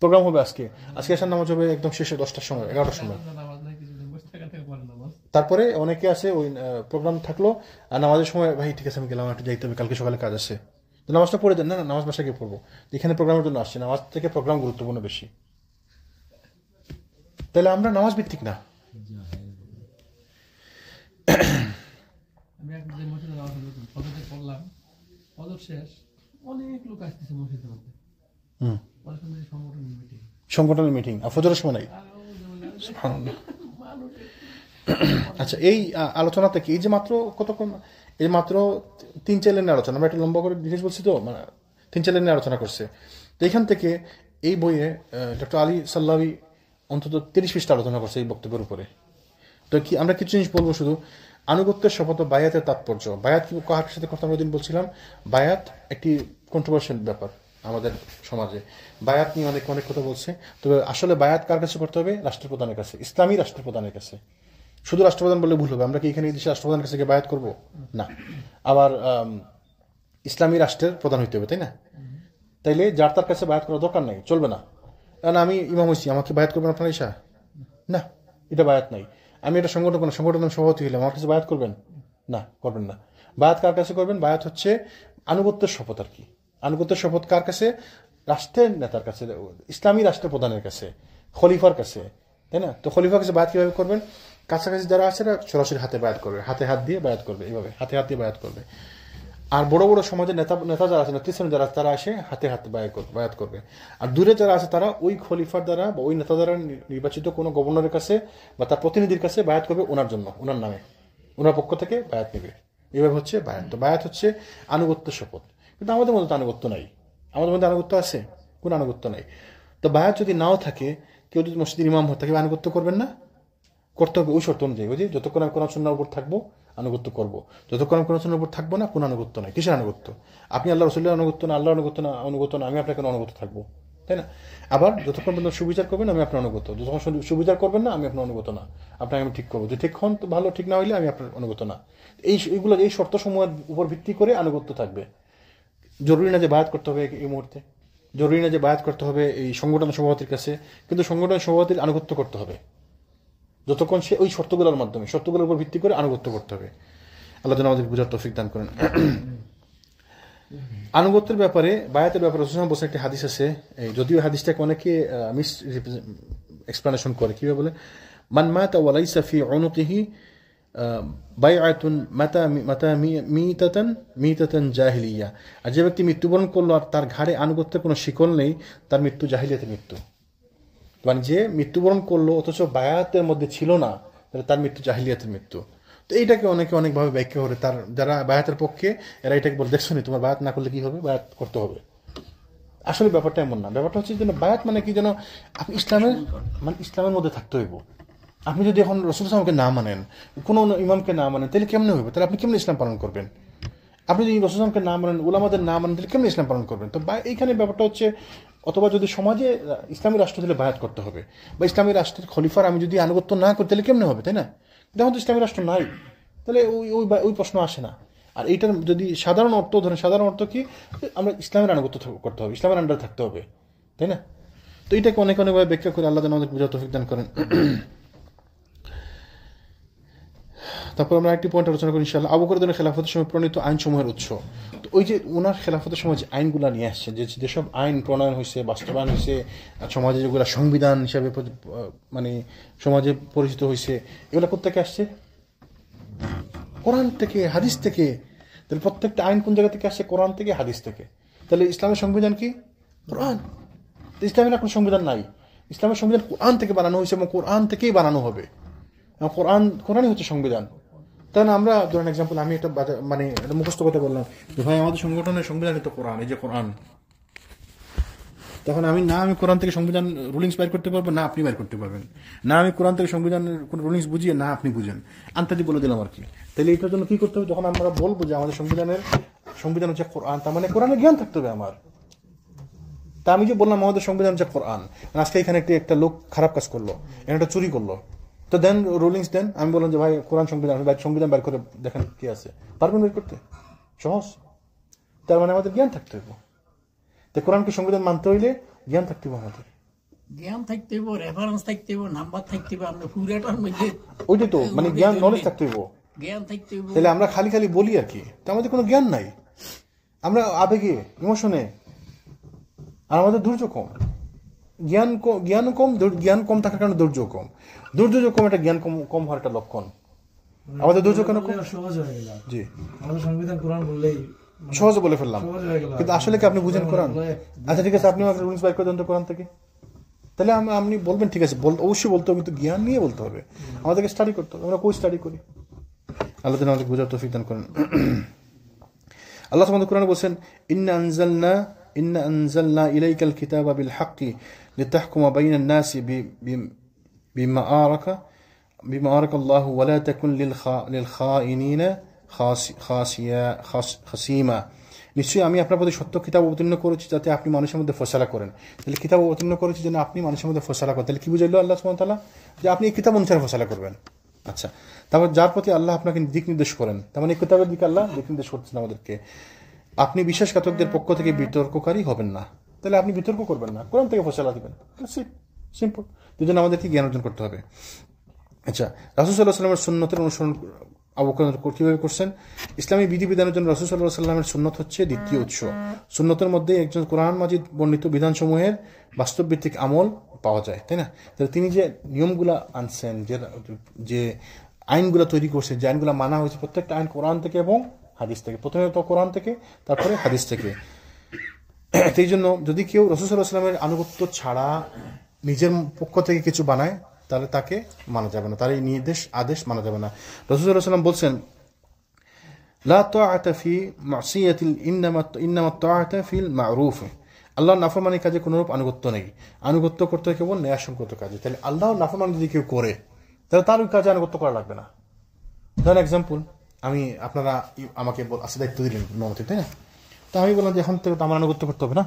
প্রোগ্রাম হবে আজকে এশার নামাজ হবে একদম শেষে 10টার সময়, 11টার সময়। তারপরে অনেকে আছে ওই প্রোগ্রাম থাকলো আর নামাজের সময় ভাই ঠিক আছে আমি গেলাম, একটু যাইতে হবে, কালকে সকালে কাজ আছে, তো নামাজটা পড়ে দেন। না নামাজ বাসায় গিয়ে পড়বো, এখানে প্রোগ্রামের জন্য আসছে, নামাজ থেকে প্রোগ্রাম গুরুত্বপূর্ণ বেশি। তাহলে আমরা নামাজ ভিত্তিক না। আমি একটা যে মসজিদে নামাজ ফজরে পড়লাম, ফজর শেষ, অনেক লোক আসতেছে মসজিদের মধ্যে, সংগঠনের মিটিং আর ফজরের সময় নাই। আচ্ছা, এই আলোচনা থেকে এই যে মাত্র কতক্ষণ, এই মাত্র 3-4 লাইনের আলোচনা, আমরা একটা লম্বা করে জিনিস বলছি তো, মানে 3-4 লাইনের আলোচনা করছে। তো এখান থেকে এই বইয়ে ডক্টর আলী সাল্লাবি অন্তত 30 পৃষ্ঠা আলোচনা করছে এই বক্তব্যের উপরে। তো কি আমরা কিছু জিনিস বলবো, শুধু আনুগত্যের শপথ, বায়াতের তাৎপর্য। বায়াত কি কাহার সাথে কথা আমরা দিন বলছিলাম, বায়াত একটি কন্ট্রোভার্সিয়াল ব্যাপার আমাদের সমাজে। বায়াত নিয়ে অনেক কথা বলছে। তবে আসলে বায়াত কার কাছে করতে হবে? রাষ্ট্রপ্রধানের কাছে, ইসলামী রাষ্ট্রপ্রধানের কাছে। শুধু রাষ্ট্রপ্রধান বললে ভুল হবে। আমরা কি এখানে এই দেশে রাষ্ট্রপ্রধানের কাছে বায়াত করবো? না, আবার ইসলামী রাষ্ট্রের প্রধান হইতে হবে, তাই না? তাইলে যার তার কাছে বায়াত করার দরকার নাই, চলবে না। কারণ আমি ইমাম হইছি, আমাকে বায়াত করবেন আপনার ঈশা? না, এটা বায়াত নাই। আমি এটা সংগঠনের সভাপতি হইলাম, আমার কাছে বায়াত করবেন? না, করবেন না। বায়াত কার কাছে করবেন? বায়াত হচ্ছে আনুগত্যের শপথ আর কি। আনুগত্যের শপথ কার কাছে? রাষ্ট্রের নেতার কাছে, ইসলামী রাষ্ট্রের প্রধানের কাছে, খলিফার কাছে, তাই না? তো খলিফার কাছে বায়াত কিভাবে করবেন? কাছাকাছি যারা আছে সরাসরি হাতে বায়াত করবে, হাতে হাত দিয়ে বায়াত করবে, এইভাবে হাতে হাত দিয়ে বায়াত করবে। আর বড় বড় সমাজের নেতা যারা আছে, নেতৃস্থানে যারা, তারা এসে হাতে হাতে বায়াত করবে। আর দূরে যারা আছে তারা ওই খলিফার দ্বারা বা ওই নেতা দ্বারা নির্বাচিত কোনো গভর্নরের কাছে বা তার প্রতিনিধির কাছে বায়াত করবে, ওনার জন্য, ওনার নামে, ওনার পক্ষ থেকে বায়াত নেবে। এইভাবে হচ্ছে বায়াত। তো বায়াত হচ্ছে আনুগত্যের শপথ। কিন্তু আমাদের মধ্যে তো আনুগত্য নাই। আমাদের মধ্যে আনুগত্য আছে? কোন আনুগত্য নাই। তো বায়াত যদি নাও থাকে, কেউ যদি মসজিদের ইমাম হয়, তাকে আনুগত্য করবেন না? করতে হবে ওই শর্ত অনুযায়ী। ওই যে যতক্ষণ আমি কোরআন সুন্নাহর উপর থাকবো আনুগত্য করবো, যতক্ষণ আমি কোরআন সুন্নাহর উপর থাকবো না, কোনো আনুগত্য নাই। কিসের আনুগত্য? আপনি আল্লাহ রাসূলের আনুগত্য না, আল্লাহর আনুগত্য না, আমি আপনার কেন আনুগত্য থাকবো, তাই না? আবার যতক্ষণ পর্যন্ত সুবিচার করবেন আমি আপনার আনুগত্য, যতক্ষণ সুবিচার করবেন না আমি আপনার অনুগত না। আপনাকে আমি ঠিক করবো, যদি ঠিক হন তো ভালো, ঠিক না হইলে আমি আপনার অনুগত না। এইগুলো এই শর্ত সমূহের উপর ভিত্তি করে আনুগত্য থাকবে। জরুরি না যে বায়াত করতে হবে এই মুহূর্তে, জরুরি না যে বায়াত করতে হবে এই সংগঠন সভাপতির কাছে, কিন্তু সংগঠন সভাপতির আনুগত্য করতে হবে যতক্ষণ সে ওই শর্তগুলোর মাধ্যমে, শর্তগুলোর উপর ভিত্তি করে আনুগত্য করতে হবে। আল্লাহ যেন আমাদের বুঝার তৌফিক দান করেন। আনুগত্যের ব্যাপারে, বায়াতের ব্যাপারে রাসূল বলছেন একটি হাদিস আছে, যদিও হাদিসটাকে অনেকে মিস এক্সপ্লেনেশন করে, কিভাবে বলে, মান মাতা ওয়া লাইসা ফি উনুকিহি বাইআতুন মাতা মিতাতান জাহিলিয়া। আর যে ব্যক্তি মৃত্যুবরণ করলো আর তার ঘাড়ে আনুগত্যের কোনো শিকল নেই, তার মৃত্যু জাহিলিয়াতের মৃত্যু। মানে যে মৃত্যুবরণ করলো অথচ বায়াতের মধ্যে ছিল না, তার মৃত্যু জাহিলিয়াতের মৃত্যু। তো এইটাকে অনেকে অনেকভাবে ব্যাখ্যা করে। তার যারা বায়াতের পক্ষে এরা এটাকে বলে, দেখছো নি তোমার বায়াত না করলে কি হবে, বায়াত করতে হবে। আসলে ব্যাপারটা এমন না। ব্যাপারটা হচ্ছে যেন বায়াত মানে কি, যেন আপনি ইসলামের মধ্যে থাকতে হইব। আপনি যদি এখন রাসূল সাল্লাল্লাহু আলাইহি ওয়াসাল্লামকে না মানেন, কোনো ইমামকে না মানেন, তাহলে কেমনে হইবে? তাহলে আপনি কেমনে ইসলাম পালন করবেন? আপনি যদি রসুলামকে না মানেন, উলামাদের না মানেন, তাহলে কেমন ইসলাম পালন করবেন? তো এইখানে ব্যাপারটা হচ্ছে, অথবা যদি সমাজে ইসলামী রাষ্ট্র দিলে বায়াত করতে হবে, বা ইসলামী রাষ্ট্রের খলিফার আমি যদি আনুগত্য না করি তাহলে কেমনে হবে, তাই না? যখন তো ইসলামী রাষ্ট্র নাই, তাহলে ওই প্রশ্ন আসে না। আর এইটার যদি সাধারণ অর্থ ধরেন, সাধারণ অর্থ কি, আমরা ইসলামের আনুগত্য করতে হবে, ইসলামের আন্ডারে থাকতে হবে, তাই না? তো এটাকে অনেক অনেকভাবে ব্যাখ্যা করে আল্লাহ যেন আমাদের বোঝার তৌফিক দান করেন। তারপর আমরা একটি পয়েন্ট আলোচনা করি ইনশাআল্লাহ, আবু বকরের খেলাফতের সময় প্রণীত আইনসমূহের উৎস। তো ওই যে ওনার খেলাফতের সময় যে আইনগুলো নিয়ে আসছে, যেসব আইন প্রণয়ন হয়েছে, বাস্তবায়ন হয়েছে, সমাজে যেগুলো সংবিধান হিসাবে মানে সমাজে পরিচিত হয়েছে, এগুলো কোত্থেকে আসছে? কোরআন থেকে, হাদিস থেকে। তাহলে প্রত্যেকটা আইন কোন জায়গা থেকে আসছে? কোরআন থেকে, হাদিস থেকে। তাহলে ইসলামের সংবিধান কি? কোরআন। ইসলামের কোনো সংবিধান নাই, ইসলামের সংবিধান কোরআন থেকে বানানো হয়েছে এবং কোরআন থেকেই বানানো হবে। কোরআনই হচ্ছে সংবিধান। তাই না? আমরা ধরেন এক্সাম্পল, আমি একটা মানে মুখস্থ কথা বললাম যে ভাই আমাদের সংগঠনের সংবিধান তো কোরআন, এই যে কোরআন। তখন আমি কোরআন থেকে সংবিধান রুলিংস বাইর করতে পারবো না, আপনি বাইর করতে পারবেন না। আমি কোরআন থেকে সংবিধানের কোন রুলিংস বুঝিয়ে না, আপনি বুঝেন, আন্তাজি বলে দিলাম আর কি। তাহলে এটার জন্য কি করতে হবে? যখন আমরা বলবো যে আমাদের সংবিধান হচ্ছে কোরআন, তার মানে কোরআনের জ্ঞান থাকতে হবে আমার। তা আমি যে বললাম আমাদের সংবিধান হচ্ছে কোরআন, আজকে এখানে একটা লোক খারাপ কাজ করলো, এখানে একটা চুরি করলো, তো দেন রুলিংস দেন। আমি বললাম যে ভাই কোরআন সংবিধান, সংবিধান বের করে দেখেন কি আছে, পারবেন বের করতে? সহজ। তার মানে আমাদের জ্ঞান থাকতে হবে। তো কোরআনকে সংবিধান মানতে হইলে জ্ঞান থাকতে হবে আমাদের, জ্ঞান থাকতে হইব, রেফারেন্স থাকতে হইব, নাম্বার থাকতে হইব, আমরা পুরাটার মধ্যে ওইটাই তো মানে জ্ঞান, নলেজ থাকতে হইব। জ্ঞান থাকতে হইব। তাহলে আমরা খালি খালি বলি আর কি, তো আমাদের কোনো জ্ঞান নাই, আমরা আবেগে, ইমোশনে, আর আমাদের ধৈর্য কম। জ্ঞান কম থাকার কারণে ধৈর্য কম। ধৈর্য কম, একটা জ্ঞান কম হওয়ার একটা লক্ষণ। আমাদের ধৈর্য কেন কম? সহজ হয়ে গেল। জি, আমাদের সংবিধান কোরআন বললেই সহজে বলে ফেললাম, সহজ হয়ে গেল। কিন্তু আসলে কি আপনি বুঝেন কোরআন? আচ্ছা ঠিক আছে, আপনি আমাকে রুলস বাইর করে দেন তো কোরআন থেকে। তাহলে আপনি বলবেন ঠিক আছে, অবশ্যই বলতে হবে, কিন্তু জ্ঞান নিয়ে বলতে হবে, আমাদেরকে স্টাডি করতে হবে। আমরা কই স্টাডি করি? আল্লাহ যেন আমাদের বোঝার তৌফিক দান করেন। আল্লাহ সুবহানাহু ওয়া তাআলা বলেন, ইন্না আনজালনা ইলাইকাল কিতাবা বিল হাক্কি লিতাহকুমা বাইনান নাসি বিমা আরাকা আল্লাহু ওয়া লা তাকুন লিল খাইনিনা খাসিমা। নিশ্চয়ই আমি আপনার প্রতি সত্য কিতাব অবতীর্ণ করেছি যাতে আপনি মানুষের মধ্যে ফয়সালা করেন। তাহলে কিতাব অবতীর্ণ করেছি যেন আপনি মানুষের মধ্যে ফয়সালা করেন। তাহলে কি বুঝাইলো আল্লাহ সুবহানাহু ওয়া তাআলা? যে আপনি এই কিতাব অনুসারে ফয়সালা করবেন। আচ্ছা, তারপর যার প্রতি আল্লাহ আপনাকে দিক নির্দেশ করেন, তার মানে এই কিতাবের দিকে আল্লাহ দিক নির্দেশ করছেন আমাদেরকে। আপনি বিশ্বাসঘাতকদের পক্ষ থেকে বিতর্ককারী হবেন না। তাহলে আপনি বিতর্ক করবেন না, কোরআন থেকে ফয়সালা দিবেন। সিম্পল। দুজন আমাদেরকে জ্ঞান অর্জন করতে হবে। আচ্ছা, রাসূল সাল্লাল্লাহু আলাইহি ওয়াসাল্লামের সুন্নতের অনুসরণ আবু বকর কিভাবে করছেন? ইসলামী বিধিবিধানের জন্য রাসূল সাল্লাল্লাহু আলাইহি ওয়াসাল্লামের সুন্নত হচ্ছে দ্বিতীয় উৎস। সুন্নতের মধ্যে একজন কোরআন মাজিদ বর্ণিত বিধানসমূহের বাস্তব ভিত্তিক আমল পাওয়া যায়, তাই না? তাহলে তিনি যে নিয়মগুলা আনছেন, যে আইনগুলা তৈরি করছেন, যে আইনগুলা মানা হয়েছে, প্রত্যেকটা আইন কোরআন থেকে এবং হাদিস থেকে। প্রথমে তো কোরআন থেকে, তারপরে হাদিস থেকে। সেই জন্য যদি কেউ রাসূল সাল্লাল্লাহু আলাইহি ওয়াসাল্লামের আনুগত্য ছাড়া নিজের পক্ষ থেকে কিছু বানায়, তাহলে তাকে মানা যাবে না, তার এই আদেশ মানা যাবে না। রাসূল সাল্লাল্লাহু আলাইহি ওয়াসাল্লাম বলছেন, লা তাআতা ফি মাসিয়াতিল ইন্নামা তাআতা ফিল মা'রুফ। আল্লাহর নাফরমানির কাজে কোনরূপ আনুগত্য নেই, আনুগত্য করতে হয় কেবল ন্যায়সঙ্গত কাজে। তাহলে আল্লাহর নাফরমানি যদি কেউ করে, তাহলে তার ওই কাজে আনুগত্য করা লাগবে না। ধরেন এক্সাম্পল, আপনারা আমাকে আসে দায়িত্ব দিলেন নমতে, তাই না? তা আমি বললাম যে এখন থেকে তো আমার আনুগত্য করতে হবে না,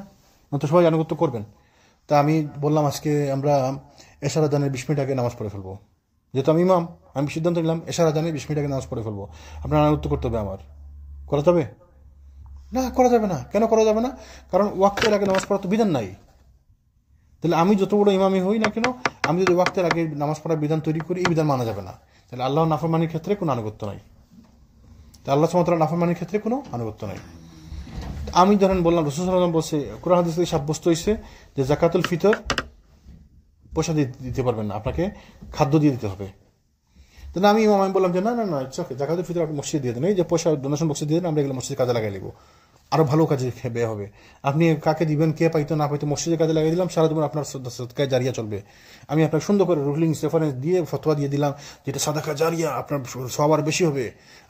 তো সবাই আনুগত্য করবেন। তা আমি বললাম আজকে আমরা এশার আযানের 20 মিনিট আগে নামাজ পড়ে ফেলবো। যেহেতু আমি ইমাম, আমি সিদ্ধান্ত নিলাম এশার আযানের 20 মিনিট আগে নামাজ পড়ে ফেলবো। আপনার আনুগত্য করতে হবে আমার। করা যাবে না? করা যাবে না। কেন করা যাবে না? কারণ ওয়াক্তের আগে নামাজ পড়ার তো বিধান নাই। তাহলে আমি যত বড় ইমামই হই না কেন, আমি যদি ওয়াক্তের আগে নামাজ পড়ার বিধান তৈরি করি, এই বিধান মানা যাবে না। তাহলে আল্লাহর নাফরমানির ক্ষেত্রে কোনো আনুগত্য নাই। আল্লাহ সুবহানাহু ওয়া তাআলা নাফরমানির ক্ষেত্রে কোনো আনুগত্য নাই। আমি ধরেন বললাম, রাসূল সাল্লাল্লাহু আলাইহি ওয়াসাল্লাম বলছে, কুরআন হাদিস থেকে সাব্যস্ত হয়েছে যে যাকাতুল ফিতর পয়সা দিতে পারবেন না, আপনাকে খাদ্য দিয়ে দিতে হবে। তাহলে আমি বললাম যে না, ইটস ওকে, যাকাতুল ফিতর আপনি মসজিদে দিয়ে দেন, এই যে পয়সা ডোনেশন বক্সে দিয়ে দেন, আমরা এগুলো মসজিদে কাজে লাগাই নেব, আরো ভালো কাজে ব্যয় হবে। আপনি কাকে দিবেন, কে পাইতো না পাইতো, মসজিদে কাজে লাগিয়ে দিলাম, সারা জীবন আপনার সাদকা জারিয়া চলবে। আমি আপনাকে সুন্দর করে রুলিংস রেফারেন্স দিয়ে ফতোয়া দিয়ে দিলাম, যেটা সাদাকা জারিয়া, আপনার সবার বেশি হবে।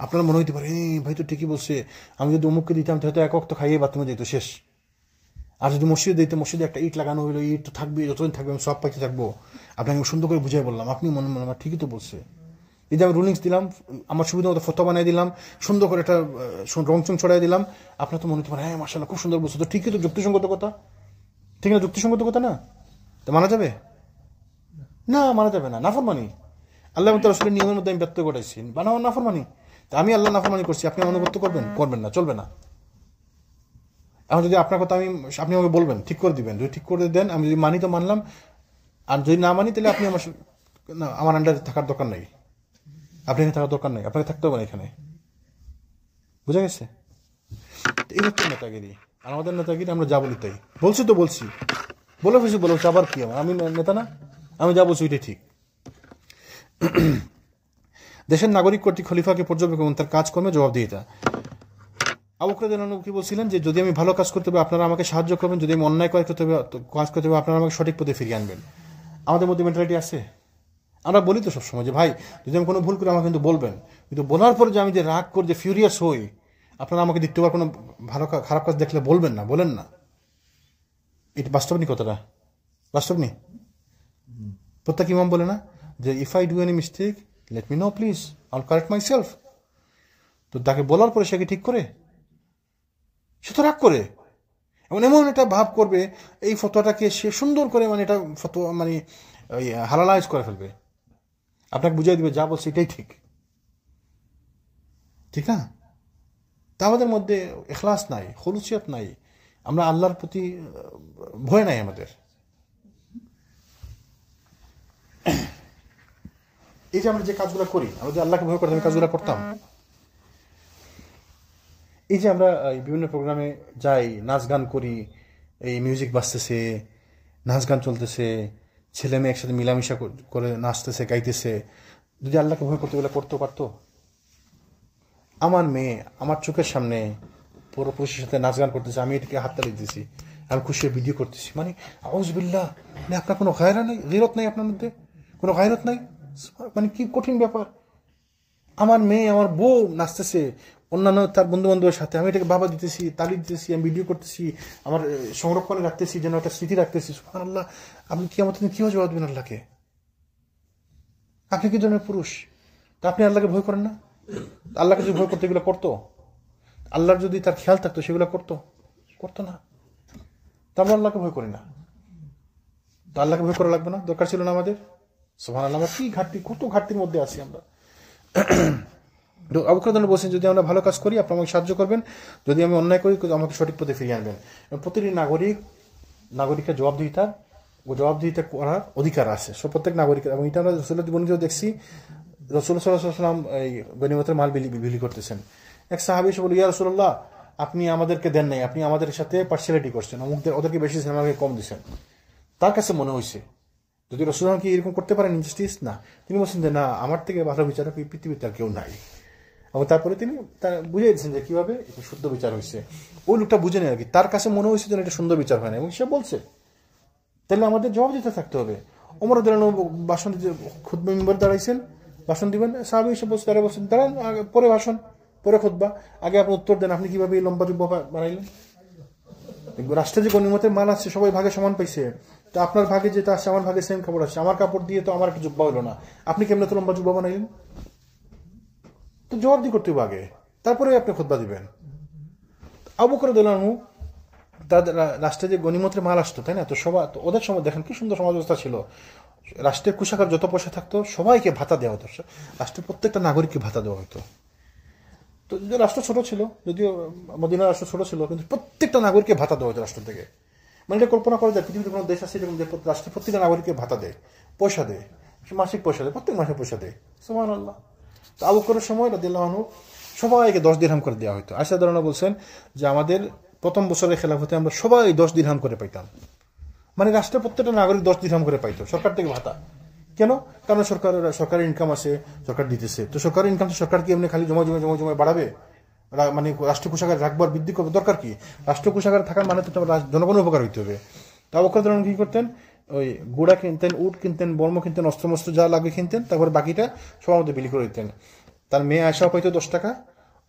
আপনার মনে হইতে পারে ভাই তো ঠিকই বলছে, আমি যদি অমুককে দিতাম হয়তো এক ওয়াক্ত খাইয়ে বাথরুমে যেত শেষ। আর যদি মসজিদে দিতে, মসজিদে একটা ইট লাগানো হইলো, ইট তো থাকবে, যতদিন থাকবে আমি সব পাইতে থাকবো। আপনাকে সুন্দর করে বুঝাই বললাম, আপনি মনে মনে আমার ঠিকই তো বলছে। এই যে আমি রুলিংস দিলাম, আমার সুবিধা মতো ফটো বানিয়ে দিলাম, সুন্দর করে একটা রংচং ছড়াই দিলাম, আপনার তো মনে হতে পারে হ্যাঁ মাশাআল্লাহ খুব সুন্দর বলছো, তো ঠিকই তো, যুক্তিসঙ্গত কথা, ঠিক না? যুক্তিসঙ্গত কথা না? তো মানা যাবে না? মানা যাবে না, নাফরমানি। আল্লাহ এবং তার রাসূলের নিয়মের মধ্যে আমি ব্যত্যয় ঘটাইছি, বানাও নাফরমানি। তা আমি আল্লাহ নাফরমানি করছি, আপনি অনুগত করবেন? করবেন না, চলবে না। এখন যদি আপনার কথা আপনি আমাকে বলবেন, ঠিক করে দিবেন, যদি ঠিক করে দেন আমি যদি মানি তো মানলাম, আর যদি না মানি তাহলে আপনি আমার আন্ডারে থাকার দরকার নেই, আপনি এখানে থাকার দরকার নেই, আপনাকে থাকতে হবে না এখানে। বুঝা গেছে? এই হচ্ছে নেতাগিরি। আর আমাদের নেতাগিরি আমরা যা বলি তাই। বলছি তো বলছি, বলে ফেছি, বলে ফেছি, আবার কি আমার, আমি নেতা না? আমি যা বলছি ওইটাই ঠিক। দেশের নাগরিক কর্তৃক খলিফাকে পর্যবেক্ষণ তার কাজকর্মে জবাবদিহিতা। আবু বকর রাদিয়াল্লাহু আনহু কি বলছিলেন যে যদি আমি ভালো কাজ করতে হবে আপনারা আমাকে সাহায্য করবেন, যদি আমি অন্যায় কাজ করতে হবে আপনারা আমাকে সঠিক পথে ফিরিয়ে আনবেন। আমাদের মধ্যে মেন্টালিটি আছে, আমরা বলি তো সবসময় যে ভাই যদি আমি কোনো ভুল করি আমাকে কিন্তু বলবেন, কিন্তু বলার পরে যে আমি যে রাগ করে যে ফিউরিয়াস হই, আপনারা আমাকে দ্বিতীয়বার কোনো ভালো খারাপ কাজ দেখলে বলবেন না, বলেন না। এটা বাস্তব নি, কথাটা বাস্তব নি। প্রত্যেক ইমাম বলে না যে if I do any mistake let me no please, I will correct my self. তো তাকে বলার পরে সে কি ঠিক করে? সে তো রাগ করে, এমন এমন একটা ভাব করবে এই ফতোয়াটাকে সে সুন্দর করে মানে এটা ফতোয়া মানে ওই হালালাইজ করে ফেলবে, আপনাকে বুঝিয়ে দিবে যা বলছে এটাই ঠিক, ঠিক না? তা আমাদের মধ্যে ইখলাস নাই, খুলুসিয়ত নাই, আমরা আল্লাহর প্রতি ভয় নাই আমাদের। এই যে আমরা যে কাজগুলো করি, আমরা যে আল্লাহকে ভয় করতাম, কাজগুলো করতাম। এই যে আমরা বিভিন্ন প্রোগ্রামে যাই, নাচ গান করি, এই মিউজিক বাজতেছে, নাচ গান চলতেছে, ছেলে মেয়ে একসাথে মিলামিশা করে নাচতেছে, গাইতেছে, যদি আল্লাহকে ভয় করতে গেলে করতে পারতো? আমার মেয়ে আমার চোখের সামনে পুরো পুরুষের সাথে নাচ গান করতেছে, আমি এটাকে হাততালি দিতেছি, আমি খুশি ভিডিও করতেছি, মানে আউযুবিল্লাহ, মানে আপনার কোনো গায়রা নাই, গীরত নাই, আপনার মধ্যে কোনো গায়রত নাই, মানে কি কঠিন ব্যাপার। আমার মেয়ে আমার বউ নাচতেছে অন্যান্য তার বন্ধু বান্ধবের সাথে, আমি এটাকে বাবা দিতেছি, তালি দিতেছি, আমি ভিডিও করতেছি, আমার সংরক্ষণে রাখতেছি, যেন একটা স্মৃতি রাখতেছি। সুবহানাল্লাহ, আপনি কি আমার কিভাবে জবাব দেবেন আল্লাহকে? আপনি কি ধরনের পুরুষ? তা আপনি আল্লাহকে ভয় করেন না? আল্লাহকে যদি ভয় করতে এগুলো করতো, আল্লাহর যদি তার খেয়াল থাকতো সেগুলো করতো না। তা আমরা আল্লাহকে ভয় করি না, তো আল্লাহকে ভয় করা লাগবে না, দরকার ছিল না আমাদের? সুবহানাল্লাহ, আমরা কি ঘাটতি, কত ঘাটতির মধ্যে আছি আমরা। আবু বকর রাদিয়াল্লাহু বলছেন যদি আমরা ভালো কাজ করি আপনি আমাকে সাহায্য করবেন, যদি আমি অন্যায় করি আমাকে সঠিক পথে ফিরিয়ে আনবেন। প্রতিটি নাগরিকের জবাবদিহিতা করার অধিকার আছে, সব প্রত্যেক নাগরিকের। এবং এটা আমরা রাসূলুল্লাহ বর্ণিত দেখছি, রাসূল সাল্লাল্লাহু আলাইহি ওয়াসাল্লাম এই গনিমতের মাল বিলি করতেছেন। এক সাহাবী এসে বলল, ইয়া রাসূলুল্লাহ, আপনি আমাদেরকে দেন নাই, আপনি আমাদের সাথে পার্সিয়ালিটি করছেন, ওদেরকে বেশি দিয়েছেন, আমাকে কম দিয়েছেন। তার কাছে মনে হয়েছে যদি রাসূলুল্লাহ কি এরকম করতে পারেন, ইনজাস্টিস না? তিনি বলছেন যে না, আমার থেকে ভালো বিচারক এই পৃথিবীতে আর কেউ নাই। এবং তারপরে তিনি বুঝিয়ে দিচ্ছেন যে কিভাবে এটা শুদ্ধ বিচার হয়েছে। ওই লোকটা বুঝে নেই আর কি, তার কাছে মনে হয়েছে যেন এটা সুন্দর বিচার হয় না, এবং সে বলছে। তাহলে আমাদের জবাব দিতে থাকতে হবে। ওমর রাদিয়াল্লাহু আনহু ভাষণ দিতে খুতবা মিম্বরে দাঁড়াইছেন, ভাষণ দিবেন, সাহাবী এসে বলছে, তারা বলছেন দাঁড়ান, পরে ভাষণ, পরে খুতবা, আগে আপনি উত্তর দেন, আপনি কিভাবে এই লম্বা জুব্বা বানাইলেন? রাষ্ট্রে যে গনিমতের মাল আছে সবাই ভাগে সমান পাইছে, তো আপনার ভাগে যেটা আসছে আমার ভাগে সেম কাপড় আসছে, আমার কাপড় দিয়ে তো আমার একটা জুব্বা হলো না, আপনি কেমনে তো লম্বা জুব্বা বানাইলেন? তো জবাবদি করতে হবে আগে, তারপরে আপনি খুতবা দিবেন। আবু বকর রাদিয়াল্লাহু আনহু তাদের রাষ্ট্রে যে গনিমতের মাল আসতো, তাই না? তো সবাই তো ওদের সময় দেখেন কি সুন্দর সমাজ ব্যবস্থা ছিল। রাষ্ট্রের কোষাগার যত পয়সা থাকতো সবাইকে ভাতা দেওয়া হতো, রাষ্ট্রের প্রত্যেকটা নাগরিককে ভাতা দেওয়া হতো। তো যদিও রাষ্ট্র ছোট ছিল, যদিও মদিনা রাষ্ট্র ছোট ছিল, কিন্তু প্রত্যেকটা নাগরিককে ভাতা দেওয়া হতো রাষ্ট্র থেকে। মানে এটা কল্পনা করা যায় পৃথিবীতে কোনো দেশ আছে এরকম যে রাষ্ট্রের প্রত্যেকটা নাগরিককে ভাতা দেয়, পয়সা দেয়, মাসিক পয়সা দেয়, প্রত্যেক মাসে পয়সা দেয়। সুবহানাল্লাহ। তো আবু বকরের সময় রাদিয়াল্লাহু আনহু সবাইকে 10 দিরহাম করে দেওয়া হতো। আয়েশা রাদিয়াল্লাহু আনহা বলছেন যে আমাদের প্রথম বছরের খেলাফতে আমরা সবাই 10 দিরহাম করে পাইতাম। মানে রাষ্ট্রের প্রত্যেকটা নাগরিক 10 দিরহাম করে পাইতো সরকার থেকে ভাতা। কেন? কারণ সরকারের ইনকাম আছে, সরকার দিতেছে। তো সরকারের ইনকাম তো সরকার কি এমনি খালি জমা বাড়াবে, মানে রাষ্ট্র কোষাগার রাখবার বৃদ্ধি করবে? দরকার কি? রাষ্ট্র কোষাগার থাকার মানে তো জনগণের উপকার হইতে হবে। তো আবু বকর রাদিয়াল্লাহু আনহু কি করতেন, ওই গুড়া কিনতেন, উট কিনতেন, বর্ম কিনতেন, অস্ত্র যা লাগে কিনতেন, তারপরে বাকিটা সবার মধ্যে বিলি করে দিতেন। তার মেয়ে আয়েশাও পাইতো 10 টাকা,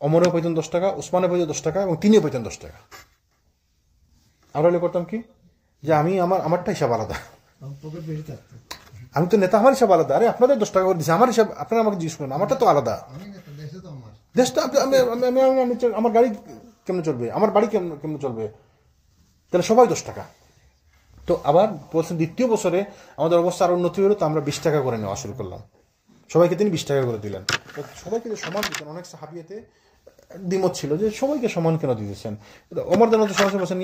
অমরও পাইতেন 10 টাকা, উসমানও পাইতো 10 টাকা, এবং তিনিও পাইতেন 10 টাকা। আমরা করতাম কি যে আমি আমারটা হিসাব আলাদা, আমি তো নেতা, আমার হিসাব আলাদা। আরে আপনাদের 10 টাকা করে দিচ্ছে, আমার হিসাব আপনারা আমাকে জিজ্ঞেস করেন, আমারটা তো আলাদা। দেশটা আমার গাড়ি কেমন চলবে, আমার বাড়ি কেমন চলবে, তাহলে সবাই 10 টাকা। তো আবার বলছেন দ্বিতীয় বছরে আমাদের অবস্থা আরো উন্নতি হলো, তো আমরা 20 টাকা করে নেওয়া শুরু করলাম। সবাইকে তিনি 20 টাকা করে দিলেন। সবাইকে যে সমান দিতেন, অনেক সাহাবিয়াতে দ্বিমত ছিল যে সবাইকে সমান কেন দিতেছেন। ওমর রাদিয়াল্লাহু আনহু বলেছেন,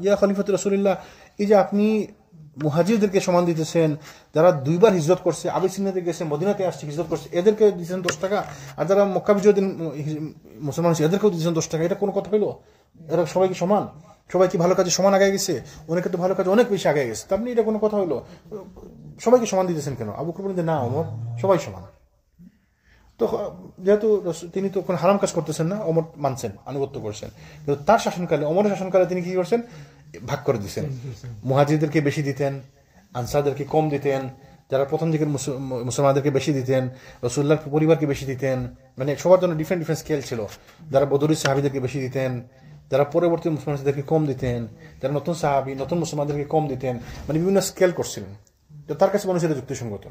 ইয়া খলিফাতুর রাসূলুল্লাহ, এই যে আপনি মুহাজিরদেরকে সমান দিতেছেন, যারা 2 বার হিজরত করছে, আবিসিনিয়াতে গেছে, মদিনাতে আসছে, হিজরত করছে, এদেরকে দিতেছেন 10 টাকা, আর যারা মক্কা বিজয়ের দিন মুসলমান হয়েছে এদেরকেও দিতেছেন 10 টাকা। এটা কোনো কথা হইলো? এরা সবাইকে সমান? সবাই কি ভালো কাজে সমান আগে গেছে? অনেকে তো ভালো কাজে অনেক বেশি আগে গেছে। আপনি এটা কোনো কথা হইলো? সবাইকে সমান দিতেছেন কেন? আবু বকর বলেন যে না ওমর, সবাই সমান। তো যেহেতু তিনি তো কোনো হারাম কাজ করতেছেন না, ওমর মানছেন, আনুগত্য করছেন। কিন্তু তার শাসনকালে, ওমরের শাসনকালে তিনি কি করছেন? ভাগ করে দিচ্ছেন। মুহাজিরদেরকে বেশি দিতেন, আনসারদেরকে কম দিতেন, যারা প্রথম দিকের মুসলমানদেরকে বেশি দিতেন, রাসূলুল্লাহর পরিবারকে বেশি দিতেন। মানে সবার জন্য ডিফারেন্ট ডিফারেন্ট স্কেল ছিল। যারা বদরি সাহাবীদেরকে বেশি দিতেন, যারা পরবর্তী মুসলমানদেরকে কম দিতেন, যারা নতুন সাহাবী নতুন মুসলমানদেরকে কম দিতেন, মানে বিভিন্ন স্কেল করছিলেন। তো তার কাছে মানুষের যুক্তিসঙ্গত।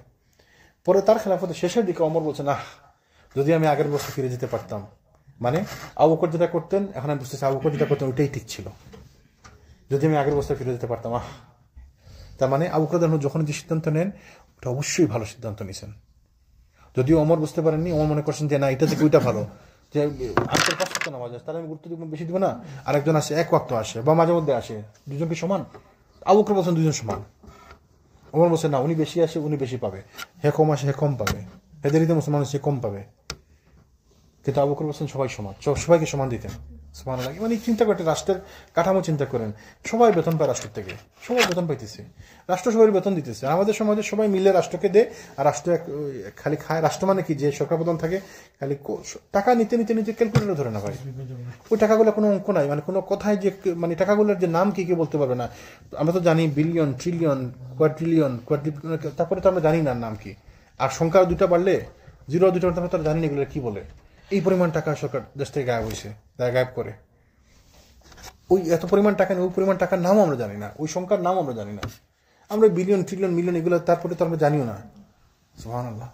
পরে তার খেলাফতের শেষের দিকে ওমর বলছেন, না যদি আমি আগের বছর ফিরে যেতে পারতাম, মানে আবু বকর যেটা করতেন, এখন আমি বুঝতেছি আবু বকর যেটা করতেন ওইটাই ঠিক ছিল, যদি আমি আগের বছর ফিরে যেতে পারতাম। তার মানে আবু বকর যখন যে সিদ্ধান্ত নেন ওটা অবশ্যই ভালো সিদ্ধান্ত নিয়েছেন। যদিও ওমর বুঝতে পারেননি, ওমর মনে করছেন যে না এটা থেকে ওইটা ভালো, যে আজকের 5 ওয়াক্ত নামাজ আছে, তাহলে আমি গুরুত্ব বেশি দিব না, আরেকজন আসে 1 ওয়াক্ত আসে বা মাঝে মধ্যে আসে, দুজনকে সমান। আবু বকর বলছেন দুজন সমান। ওমর বলছেন না, উনি বেশি আসে উনি বেশি পাবে, হে কম আসে হে কম পাবে, হেদেরিতে মুসলমান সে কম পাবে। কিন্তু আবু বকর বলছেন সবাই সমান, সবাইকে সমান দিতেন। সুবহানাল্লাহ। মানে চিন্তা করতে, রাষ্ট্রের কাঠামো চিন্তা করেন, সবাই বেতন পায় রাষ্ট্র থেকে, সবাই বেতন পাইতেছে, রাষ্ট্র সবাই বেতন দিতেছে। আমাদের সমাজে সবাই মিলে রাষ্ট্রকে দেয়, আর রাষ্ট্র খালি খায়। রাষ্ট্র মানে কি, যে সরকার প্রধান থাকে খালি টাকা নিতে নিতে নিতে ক্যালকুলেটর ধরে না ভাই, ওই টাকাগুলো কোনো অঙ্ক নাই, মানে কোনো কথায় যে মানে টাকাগুলোর যে নাম কি বলতে পারবে না। আমরা তো জানি বিলিয়ন, ট্রিলিয়ন, কোয়াড্রিলিয়ন, তারপরে তো আমরা জানি না নাম কি। আর সংখ্যা 2টা বাড়লে 0 2টা আমরা তো জানি না এগুলো কি বলে। এই পরিমাণ টাকা সরকার দেশ থেকে গায়েব হয়েছে, তারা গায়েব করে। ওই এত পরিমাণ টাকা নেই, ওই পরিমাণ টাকার নামও আমরা জানি না, ওই সংখ্যার নাম আমরা জানি না। আমরা বিলিয়ন, ট্রিলিয়ন, মিলিয়ন এগুলো তারপরে তো আমরা জানিও না। সুবহানাল্লাহ।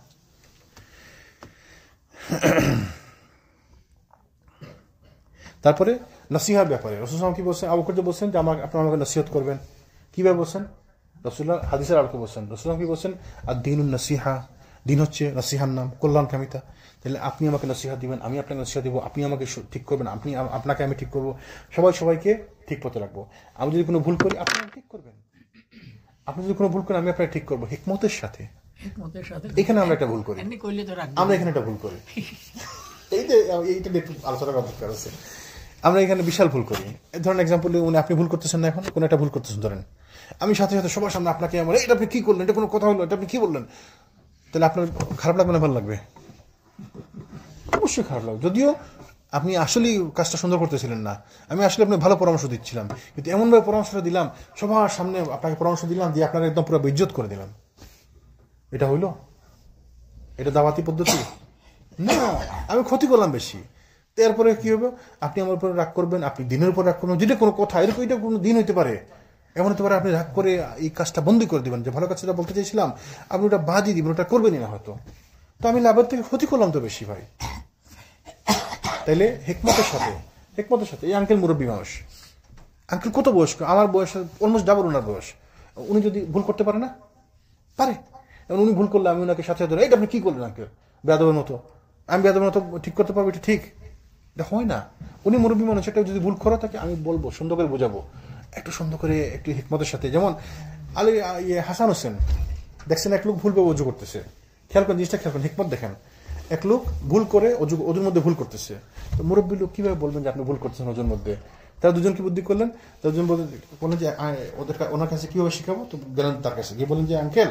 তারপরে নসিহার ব্যাপারে রাসূল সাল্লাল্লাহু আলাইহি ওয়াসাল্লাম কি বলছেন? আবু বকর বলছেন যে আপনারা আমাকে নসিহত করবেন। কিভাবে বলছেন? রাসূলুল্লাহ হাদিসের আলোকে বলছেন। রাসূলুল্লাহ কি বলছেন? আদ-দীনুন নসিহা, দিন হচ্ছে নসিহার নাম, কল্যাণকামিতা। তাহলে আপনি আমাকে নসিহত দিবেন, আমি আপনাকে নসিহত দিব, আপনি আমাকে ঠিক করবেন, আপনি আপনাকে আমি ঠিক করবো, সবাই সবাইকে ঠিক পথে রাখবো। আমি যদি কোনো ভুল করি আপনি আমাকে ঠিক করবেন, আপনি যদি কোনো ভুল করেন আমি আপনাকে ঠিক করবো, হিকমতের সাথে। এখানে আমরা একটা ভুল করি, আমরা এখানে একটা ভুল করি, এইটা একটু আলোচনা করার দরকার আছে। আমরা এখানে বিশাল ভুল করি। ধরেন এক্সাম্পল, উনি আপনি ভুল করতেছেন না, এখন কোনো একটা ভুল করতেছেন, ধরেন আমি সাথে সাথে সবার সামনে আপনাকে আমার এটা আপনি কি করলেন, এটা কোনো কথা হলো, এটা আপনি কি বললেন, তাহলে আপনার খারাপ লাগবে না ভালো লাগবে? অবশ্যই খারাপ লাগবে। যদিও আপনি আসলেই কাজটা সুন্দর করতেছিলেন না, আমি আসলে আপনাকে ভালো পরামর্শ দিচ্ছিলাম, কিন্তু এমনভাবে পরামর্শটা দিলাম, সবার সামনে আপনাকে পরামর্শ দিলাম, দিয়ে আপনাকে একদম পুরো বেইজ্জত করে দিলাম। এটা হইলো? এটা দাওয়াতি পদ্ধতি না, আমি ক্ষতি করলাম বেশি। এরপরে কি হবে? আপনি আমার উপরে রাগ করবেন, আপনি দিনের উপর রাগ করবেন, যেটা কোনো কথা এরকম, এটা কোনো দিন হইতে পারে, এমন হতে পারে আপনি রাগ করে এই কাজটা বন্ধ করে দিবেন, যে ভালো কাজটা বলতে চাইছিলাম আপনি ওটা বাদই দিবেন, ওটা করবেনই না হয়তো। তো আমি লাভের থেকে ক্ষতি করলাম তো বেশি ভাই। তাইলে হেকমতের সাথে এই আঙ্কেল মুরব্বী মানুষ, আঙ্কেল কত বয়স্ক, আমার বয়স অলমোস্ট ডাবল ওনার বয়স, উনি যদি ভুল করতে পারে না পারে, এবং উনি ভুল করলে আমি ওনাকে সাথে ধরে এইটা আপনি কি করলেন আঙ্কেল, বেয়াদবের মতো, আমি বেয়াদবের মতো ঠিক করতে পারবো, এটা ঠিক? এটা হয় না। উনি মুরব্বী মানুষ, একটা যদি ভুল করা থাকে আমি বলবো, সুন্দর করে বোঝাবো, একটু সুন্দর করে, একটু হিকমতের সাথে। যেমন হাসান হোসেন দেখছেন, এক লোক ভুলভাবে অজু করতেছে, খেয়াল করেন জিনিসটা, খেয়াল করেন, হিকমত দেখেন। এক লোক ভুল করে অজুর মধ্যে ভুল করতেছে, তো মুরব্বী লোক কিভাবে বলবেন যে আপনি ভুল করতেছেন অজুর মধ্যে? তারা দুজন কি বুদ্ধি করলেন, তারা দুজন বললেন যে ওনার কাছে কিভাবে শিখাবো, তো গেলেন তার কাছে গিয়ে বললেন যে আঙ্কেল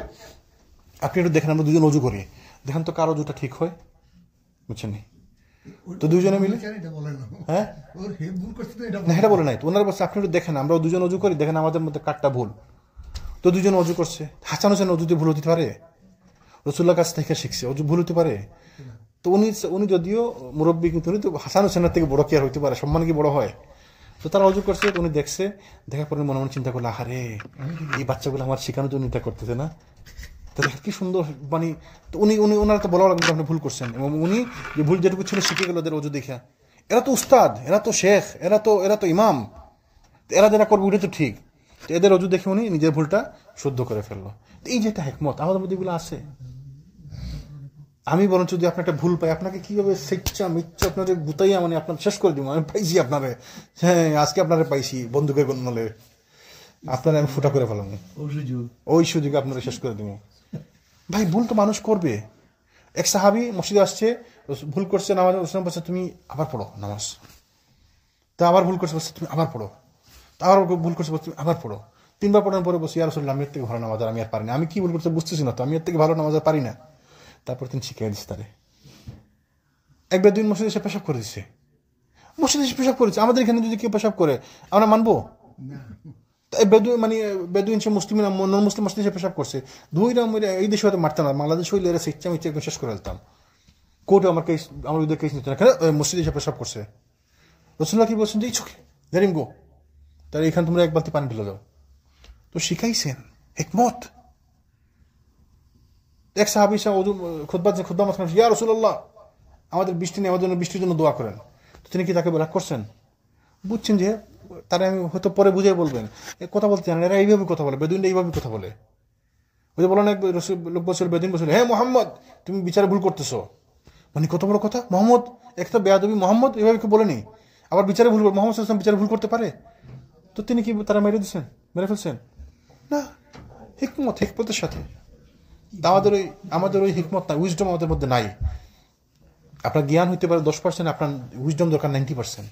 আপনি একটু দেখেন, আমরা দুজন অজু করি, দেখেন তো কার অজুটা ঠিক হয়, বুঝছেন? তো দুজনে মিলে, হ্যাঁ না এটা বলে নাই তো, ওনারা বলছে আপনি একটু দেখেন, আমরা দুজন অজু করি, দেখেন আমাদের মধ্যে কারটা ভুল। তো দুজন অজু করছে, হাসান হোসেন অজুতে ভুল হতে পারে? রাসূলুল্লাহর কাছ থেকে শিখছে, অজু ভুল হতে পারে? তো উনি যদিও মুরব্বী, কিন্তু উনি তো হাসান হোসেনের থেকে বড় কি আর হইতে পারে, সম্মান কি বড় হয়? তো তারা অজু করছে, উনি দেখছে, দেখার পরে মনে মনে চিন্তা করলো, আরে এই বাচ্চাগুলো আমার শেখানোর জন্য এটা করতেছে না, তাহলে কি সুন্দর, মানে উনি উনি ওনারা তো বলা লাগবে আপনি ভুল করছেন, এবং উনি যে ভুল যেটুকু ছিল শিখে গেল ওদের অজু দেখা। এরা তো উস্তাদ, এরা তো শেখ, এরা তো ইমাম, এরা যারা করবে ওটা তো ঠিক। তো এদের অজু দেখে উনি নিজের ভুলটা শুদ্ধ করে ফেললো। এই যে একটা হেকমত আমাদের মধ্যে এগুলো আছে। আমি বরঞ্চ যদি আপনার একটা ভুল পাই, আপনাকে কিভাবে শিক্ষা মিচ্ছা আপনার গুতাইয়া মানে আপনার শেষ করে দিব। আমি পাইছি আপনারে, হ্যাঁ আজকে আপনারে পাইছি বন্দুকের নলে, আপনারা আমি ফুটা করে ফেলাম, ওই সুযোগে আপনারা শেষ করে দিব। ভাই ভুল তো মানুষ করবে। এক সাহাবি মসজিদে আসছে, ভুল করছে নামাজ, বলছে তুমি আবার পড়ো নামাজ। তা আবার ভুল করছে, বলছে তুমি আবার পড়ো। তা আবার ভুল করছে, বলছে তুমি আবার পড়ো। 3 বার পড়ার পরে বলছি ইয়া রাসূলুল্লাহ, আমি এর থেকে ভালো নামাজ আমি আর পারি না, আমি কি ভুল করতে বুঝতেছি না, তো আমি এর থেকে ভালো নামাজ আর পারি না। তারপর তিনি শিখিয়ে দিচ্ছে তারে। একবার 2 মসজিদে এসে পেশাব করে দিচ্ছে, মসজিদে এসে পেশাব করেছে। আমাদের এখানে যদি কেউ পেশাব করে আমরা মানবো? বেদুইন সে মুসলিম নন মুসলিম মসজিদে এসে পেশাব করছে, এই দেশে হয়তো মারতাম না, বাংলাদেশ হইলে এরা শিক্ষা মিচ্ছে একদম শেষ করে ফেলতাম। কোর্টে আমার কেস, আমার ওদের কেস নিত না, কেন মসজিদে এসে পেশাব করছে। রাসূলুল্লাহ কি বলছেন যে ইটস ওকে, লেট হিম গো, তাহলে এখানে তোমরা 1 বালতি পানি ঢেলে দাও। তো শিখাইছেন হিকমত। এক সাহাবী খুতবা মাঝখানে ইয়া রাসূলুল্লাহ আমাদের বৃষ্টি নেই, আমাদের জন্য বৃষ্টির জন্য দোয়া করেন। তো তিনি কি তাকে রাগ করছেন? বুঝছেন যে তারা আমি হয়তো পরে বুঝে বলবেন কথা বলতে জানেন, এরা এইভাবে কথা বলে, বেদুইনরা এইভাবে কথা বলে। ওই যে বলেন এক লোক বলছিল, বেদুইন বলছিল হ্যাঁ মোহাম্মদ তুমি বিচারে ভুল করতেছো। মানে কত বড় কথা, মোহাম্মদ একটা বেয়াদবি, মোহাম্মদ এইভাবে কেউ বলেনি, আবার বিচারে ভুল, মোহাম্মদ সাল্লাল্লাহু আলাইহি ওয়াসাল্লাম বিচারে ভুল করতে পারে? তো তিনি কি তারা মেরে ফেলছেন? না, হিকমতের সাথে। আমাদের ওই হিকমত না, উইজডম আমাদের মধ্যে নাই। আপনার জ্ঞান হইতে পারে 10%, আপনার উইজডম দরকার 90%।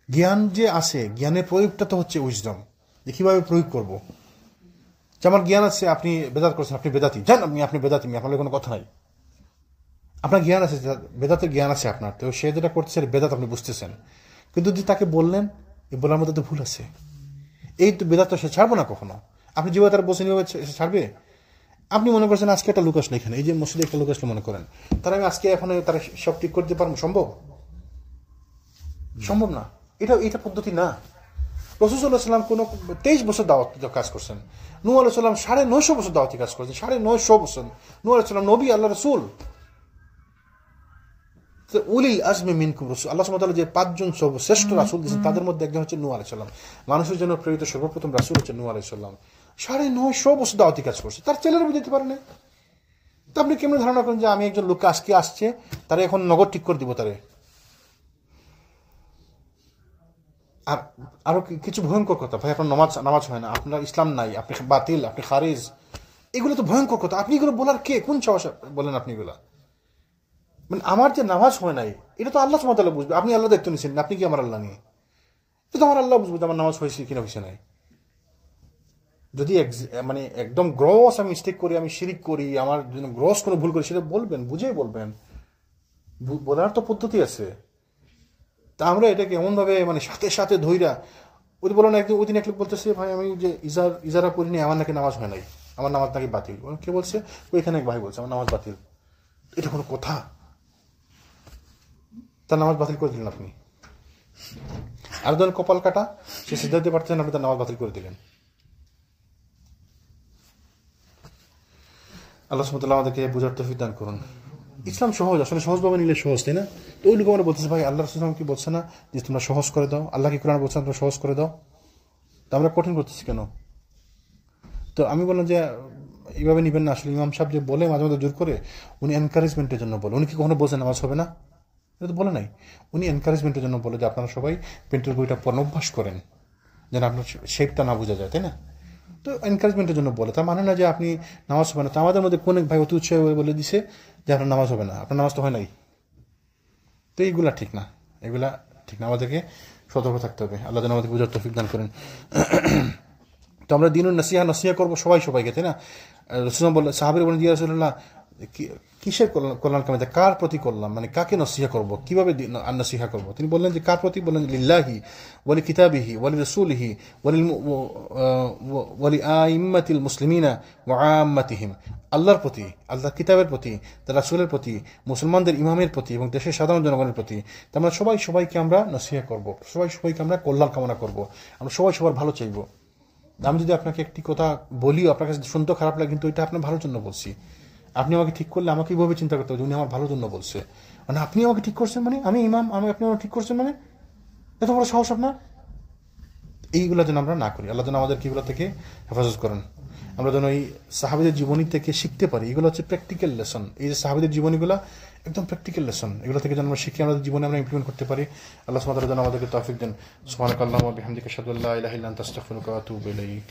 জ্ঞান যে আছে, জ্ঞানের প্রয়োগটা তো হচ্ছে উইজডম, যে কিভাবে প্রয়োগ করবো। যে আমার জ্ঞান আছে, আপনি বেদাত করছেন, আপনি বেদাতি, জান আপনি বেদাতি, আপনার কোনো কথা নাই। আপনার জ্ঞান আছে, বেদাতের জ্ঞান আছে আপনার, তো সে যেটা করছে বেদাত আপনি বুঝতেছেন, কিন্তু যদি তাকে বললেন এই বলার মধ্যে তো ভুল আছে, এই তো বেদাত সে ছাড়বো না কখনো। আপনি যেভাবে তারা বলছেন সে ছাড়বে? আপনি মনে করছেন আজকে একটা লোক আসলো এখানে, এই যে মসজিদে একটা লোক আসলো মনে করেন, তারা আমি আজকে এখন তারা সব ঠিক করতে পারবো? সম্ভব না। এটা পদ্ধতি না। রাসূল সাল্লাল্লাহু আলাইহি ওয়াসাল্লাম কোনো 23 বছর দাওয়াত কাজ করছেন, নূহ আলাইহিস সালাম 950 বছর দাওয়াতি কাজ করেছেন, 950 বছর। নূহ আলাইহিস সালাম নবী, আল্লাহ রাসূল। উলিল আজমি মিনকুম রাসূল, আল্লাহ সুবহানাহু ওয়া তাআলা যে 5 জন শ্রেষ্ঠ রাসূল দিয়েছেন তাদের মধ্যে একজন হচ্ছে নূহ আলাইহিস সালাম। মানুষের জন্য প্রেরিত সর্বপ্রথম রাসূল হচ্ছে নূহ আলাইহিস সালাম। 950 বছর দাওয়াতি কাজ করছে, তার ছেলেরা বুঝতে পারে না। তো আপনি কেমন ধারণা করেন যে আমি একজন লোককে আজকে আসছে, তারা এখন নগদ ঠিক করে দিব তারে? আর আরো কিছু ভয়ঙ্কর কথা, ভাই আপনার নামাজ হয় না, আপনার ইসলাম নাই, আপনি বাতিল, আপনি খারিজ, এগুলো তো ভয়ঙ্কর কথা। আপনি এগুলো বলার কে, কোন সাহস বলেন আপনি এগুলা? মানে আমার যে নামাজ হয় নাই এটা তো আল্লাহ সুবহানাহু ওয়া তাআলা বুঝবে, আপনি আল্লাহ দায়িত্ব নিচ্ছেন, আপনি কি আমার আল্লাহ নিয়ে? এটা তো আমার আল্লাহ বুঝবে আমার নামাজ হয়েছে কিনা হয়েছে নাই। যদি মানে একদম গ্রস আমি মিস্টেক করি, আমি শিরিক করি, আমার জন্য গ্রস কোনো ভুল করি, সেটা বলবেন, বুঝেই বলবেন, বলার তো পদ্ধতি আছে। তা আমরা এটাকে এমনভাবে মানে সাথে সাথে ধইরা, ওই বলো না একদিন ওই দিন এক লোক বলতেছে ভাই আমি যে ইজারা করিনি, আমার নাকি নামাজ হয় নাই, আমার নামাজ নাকি বাতিল। কে বলছে? ওইখানে এক ভাই বলছে আমার নামাজ বাতিল। এটা কোনো কথা? তার নামাজ বাতিল করে দিলেন আপনি। আর ধরেন কপাল কাটা, সে সিদ্ধা দিতে পারতেছেন, আপনি তার নামাজ বাতিল করে দিলেন। আল্লাহ সুবহানাহু ওয়া তাআলা আমাদেরকে বুঝার তৌফিক দান করুন। ইসলাম সহজ, আসলে সহজভাবে নিলে সহজ, তাই না? তো ওই লোক আমরা বলতেছে ভাই আল্লাহ রাসূল কি বলছে না যে তোমরা সহজ করে দাও, আল্লাহ কি কোরআন বলছে তোমরা সহজ করে দাও, তো আমরা কঠিন করতেছি কেন? তো আমি বললাম যে এইভাবে নিবেন না। আসলে ইমাম সাহেব যে বলে মাঝে মাঝে জোর করে, উনি এনকারেজমেন্টের জন্য বলে। উনি কি কখনো বলছেন নামাজ হবে না? এটা তো বলে নাই। উনি এনকারেজমেন্টের জন্য বলে যে আপনারা সবাই পেন্টের বইটা পড়ার অভ্যাস করেন, যেন আপনার শেপটা না বোঝা যায়, তাই না? তো এনকারেজমেন্টের জন্য বলে, তার মানে না যে আপনি নামাজ হবে না। তো আমাদের মধ্যে কোন এক ভাই অতি উৎসাহ বলে দিছে যে আপনার নামাজ হবে না, আপনার নামাজ তো হয় নাই। তো এইগুলা ঠিক না, এগুলা ঠিক না, আমাদেরকে সতর্ক থাকতে হবে। আল্লাহ যেন আমাদেরকে বুঝার তৌফিক দান করেন। তো আমরা দিনুন নসিহা করবো সবাইকে, তাই না? রাসূল বললেন, সাহাবীরা বলেন ইয়া রাসূলুল্লাহ কিসের কল্যাণ কামাইতে, কার প্রতি করলাম, মানে কাকে নসিহা করবো, কিভাবে নসিহা করবো? তিনি বললেন যে কার প্রতি? বললেন লিল্লাহি ওয়ালি কিতাবিহি ওয়ালি রাসূলিহি ওয়ালি আইম্মাতিল মুসলিমিনা ওয়া আম্মাতিহিম। আল্লাহর প্রতি, আল্লাহর কিতাবের প্রতি, তার রাসূলের প্রতি, মুসলমানদের ইমামের প্রতি এবং দেশের সাধারণ জনগণের প্রতি। আমরা সবাইকে আমরা নসিহা করবো, সবাইকে আমরা কল্যাণ কামনা করবো, আমরা সবার ভালো চাইবো। আমি যদি আপনাকে একটি কথা বলি আপনার কাছে শুনতে খারাপ লাগে, কিন্তু এটা আপনার ভালোর জন্য বলছি। আপনি আমাকে ঠিক করলে আমাকে এইভাবে চিন্তা করতে হবে, উনি আমার ভালোর জন্য বলছে, মানে আপনি আমাকে ঠিক করছেন, মানে আমি ইমাম, আপনি আমাকে ঠিক করছেন, মানে এত বড় সাহস আপনার। এইগুলো যেন আমরা না করি। আল্লাহ যেন আমাদেরকে এগুলো থেকে হেফাজত করেন। আমরা যেন এই সাহাবীদের জীবনী থেকে শিখতে পারি। এগুলো হচ্ছে প্র্যাকটিক্যাল লেসন। এই যে সাহাবীদের জীবনীগুলো একদম প্র্যাকটিক্যাল লেসন, এগুলো থেকে যেন আমরা শিখে আমাদের জীবনে আমরা ইমপ্লিমেন্ট করতে পারি। আল্লাহ সুবহানাহু ওয়া তাআলা যেন আমাদেরকে তৌফিক দেন। সুবহানাকাল্লাহুম্মা ওয়া বিহামদিকা আশহাদু আল্লা ইলাহা ইল্লা আনতা আস্তাগফিরুকা ওয়া আতুবু ইলাইক।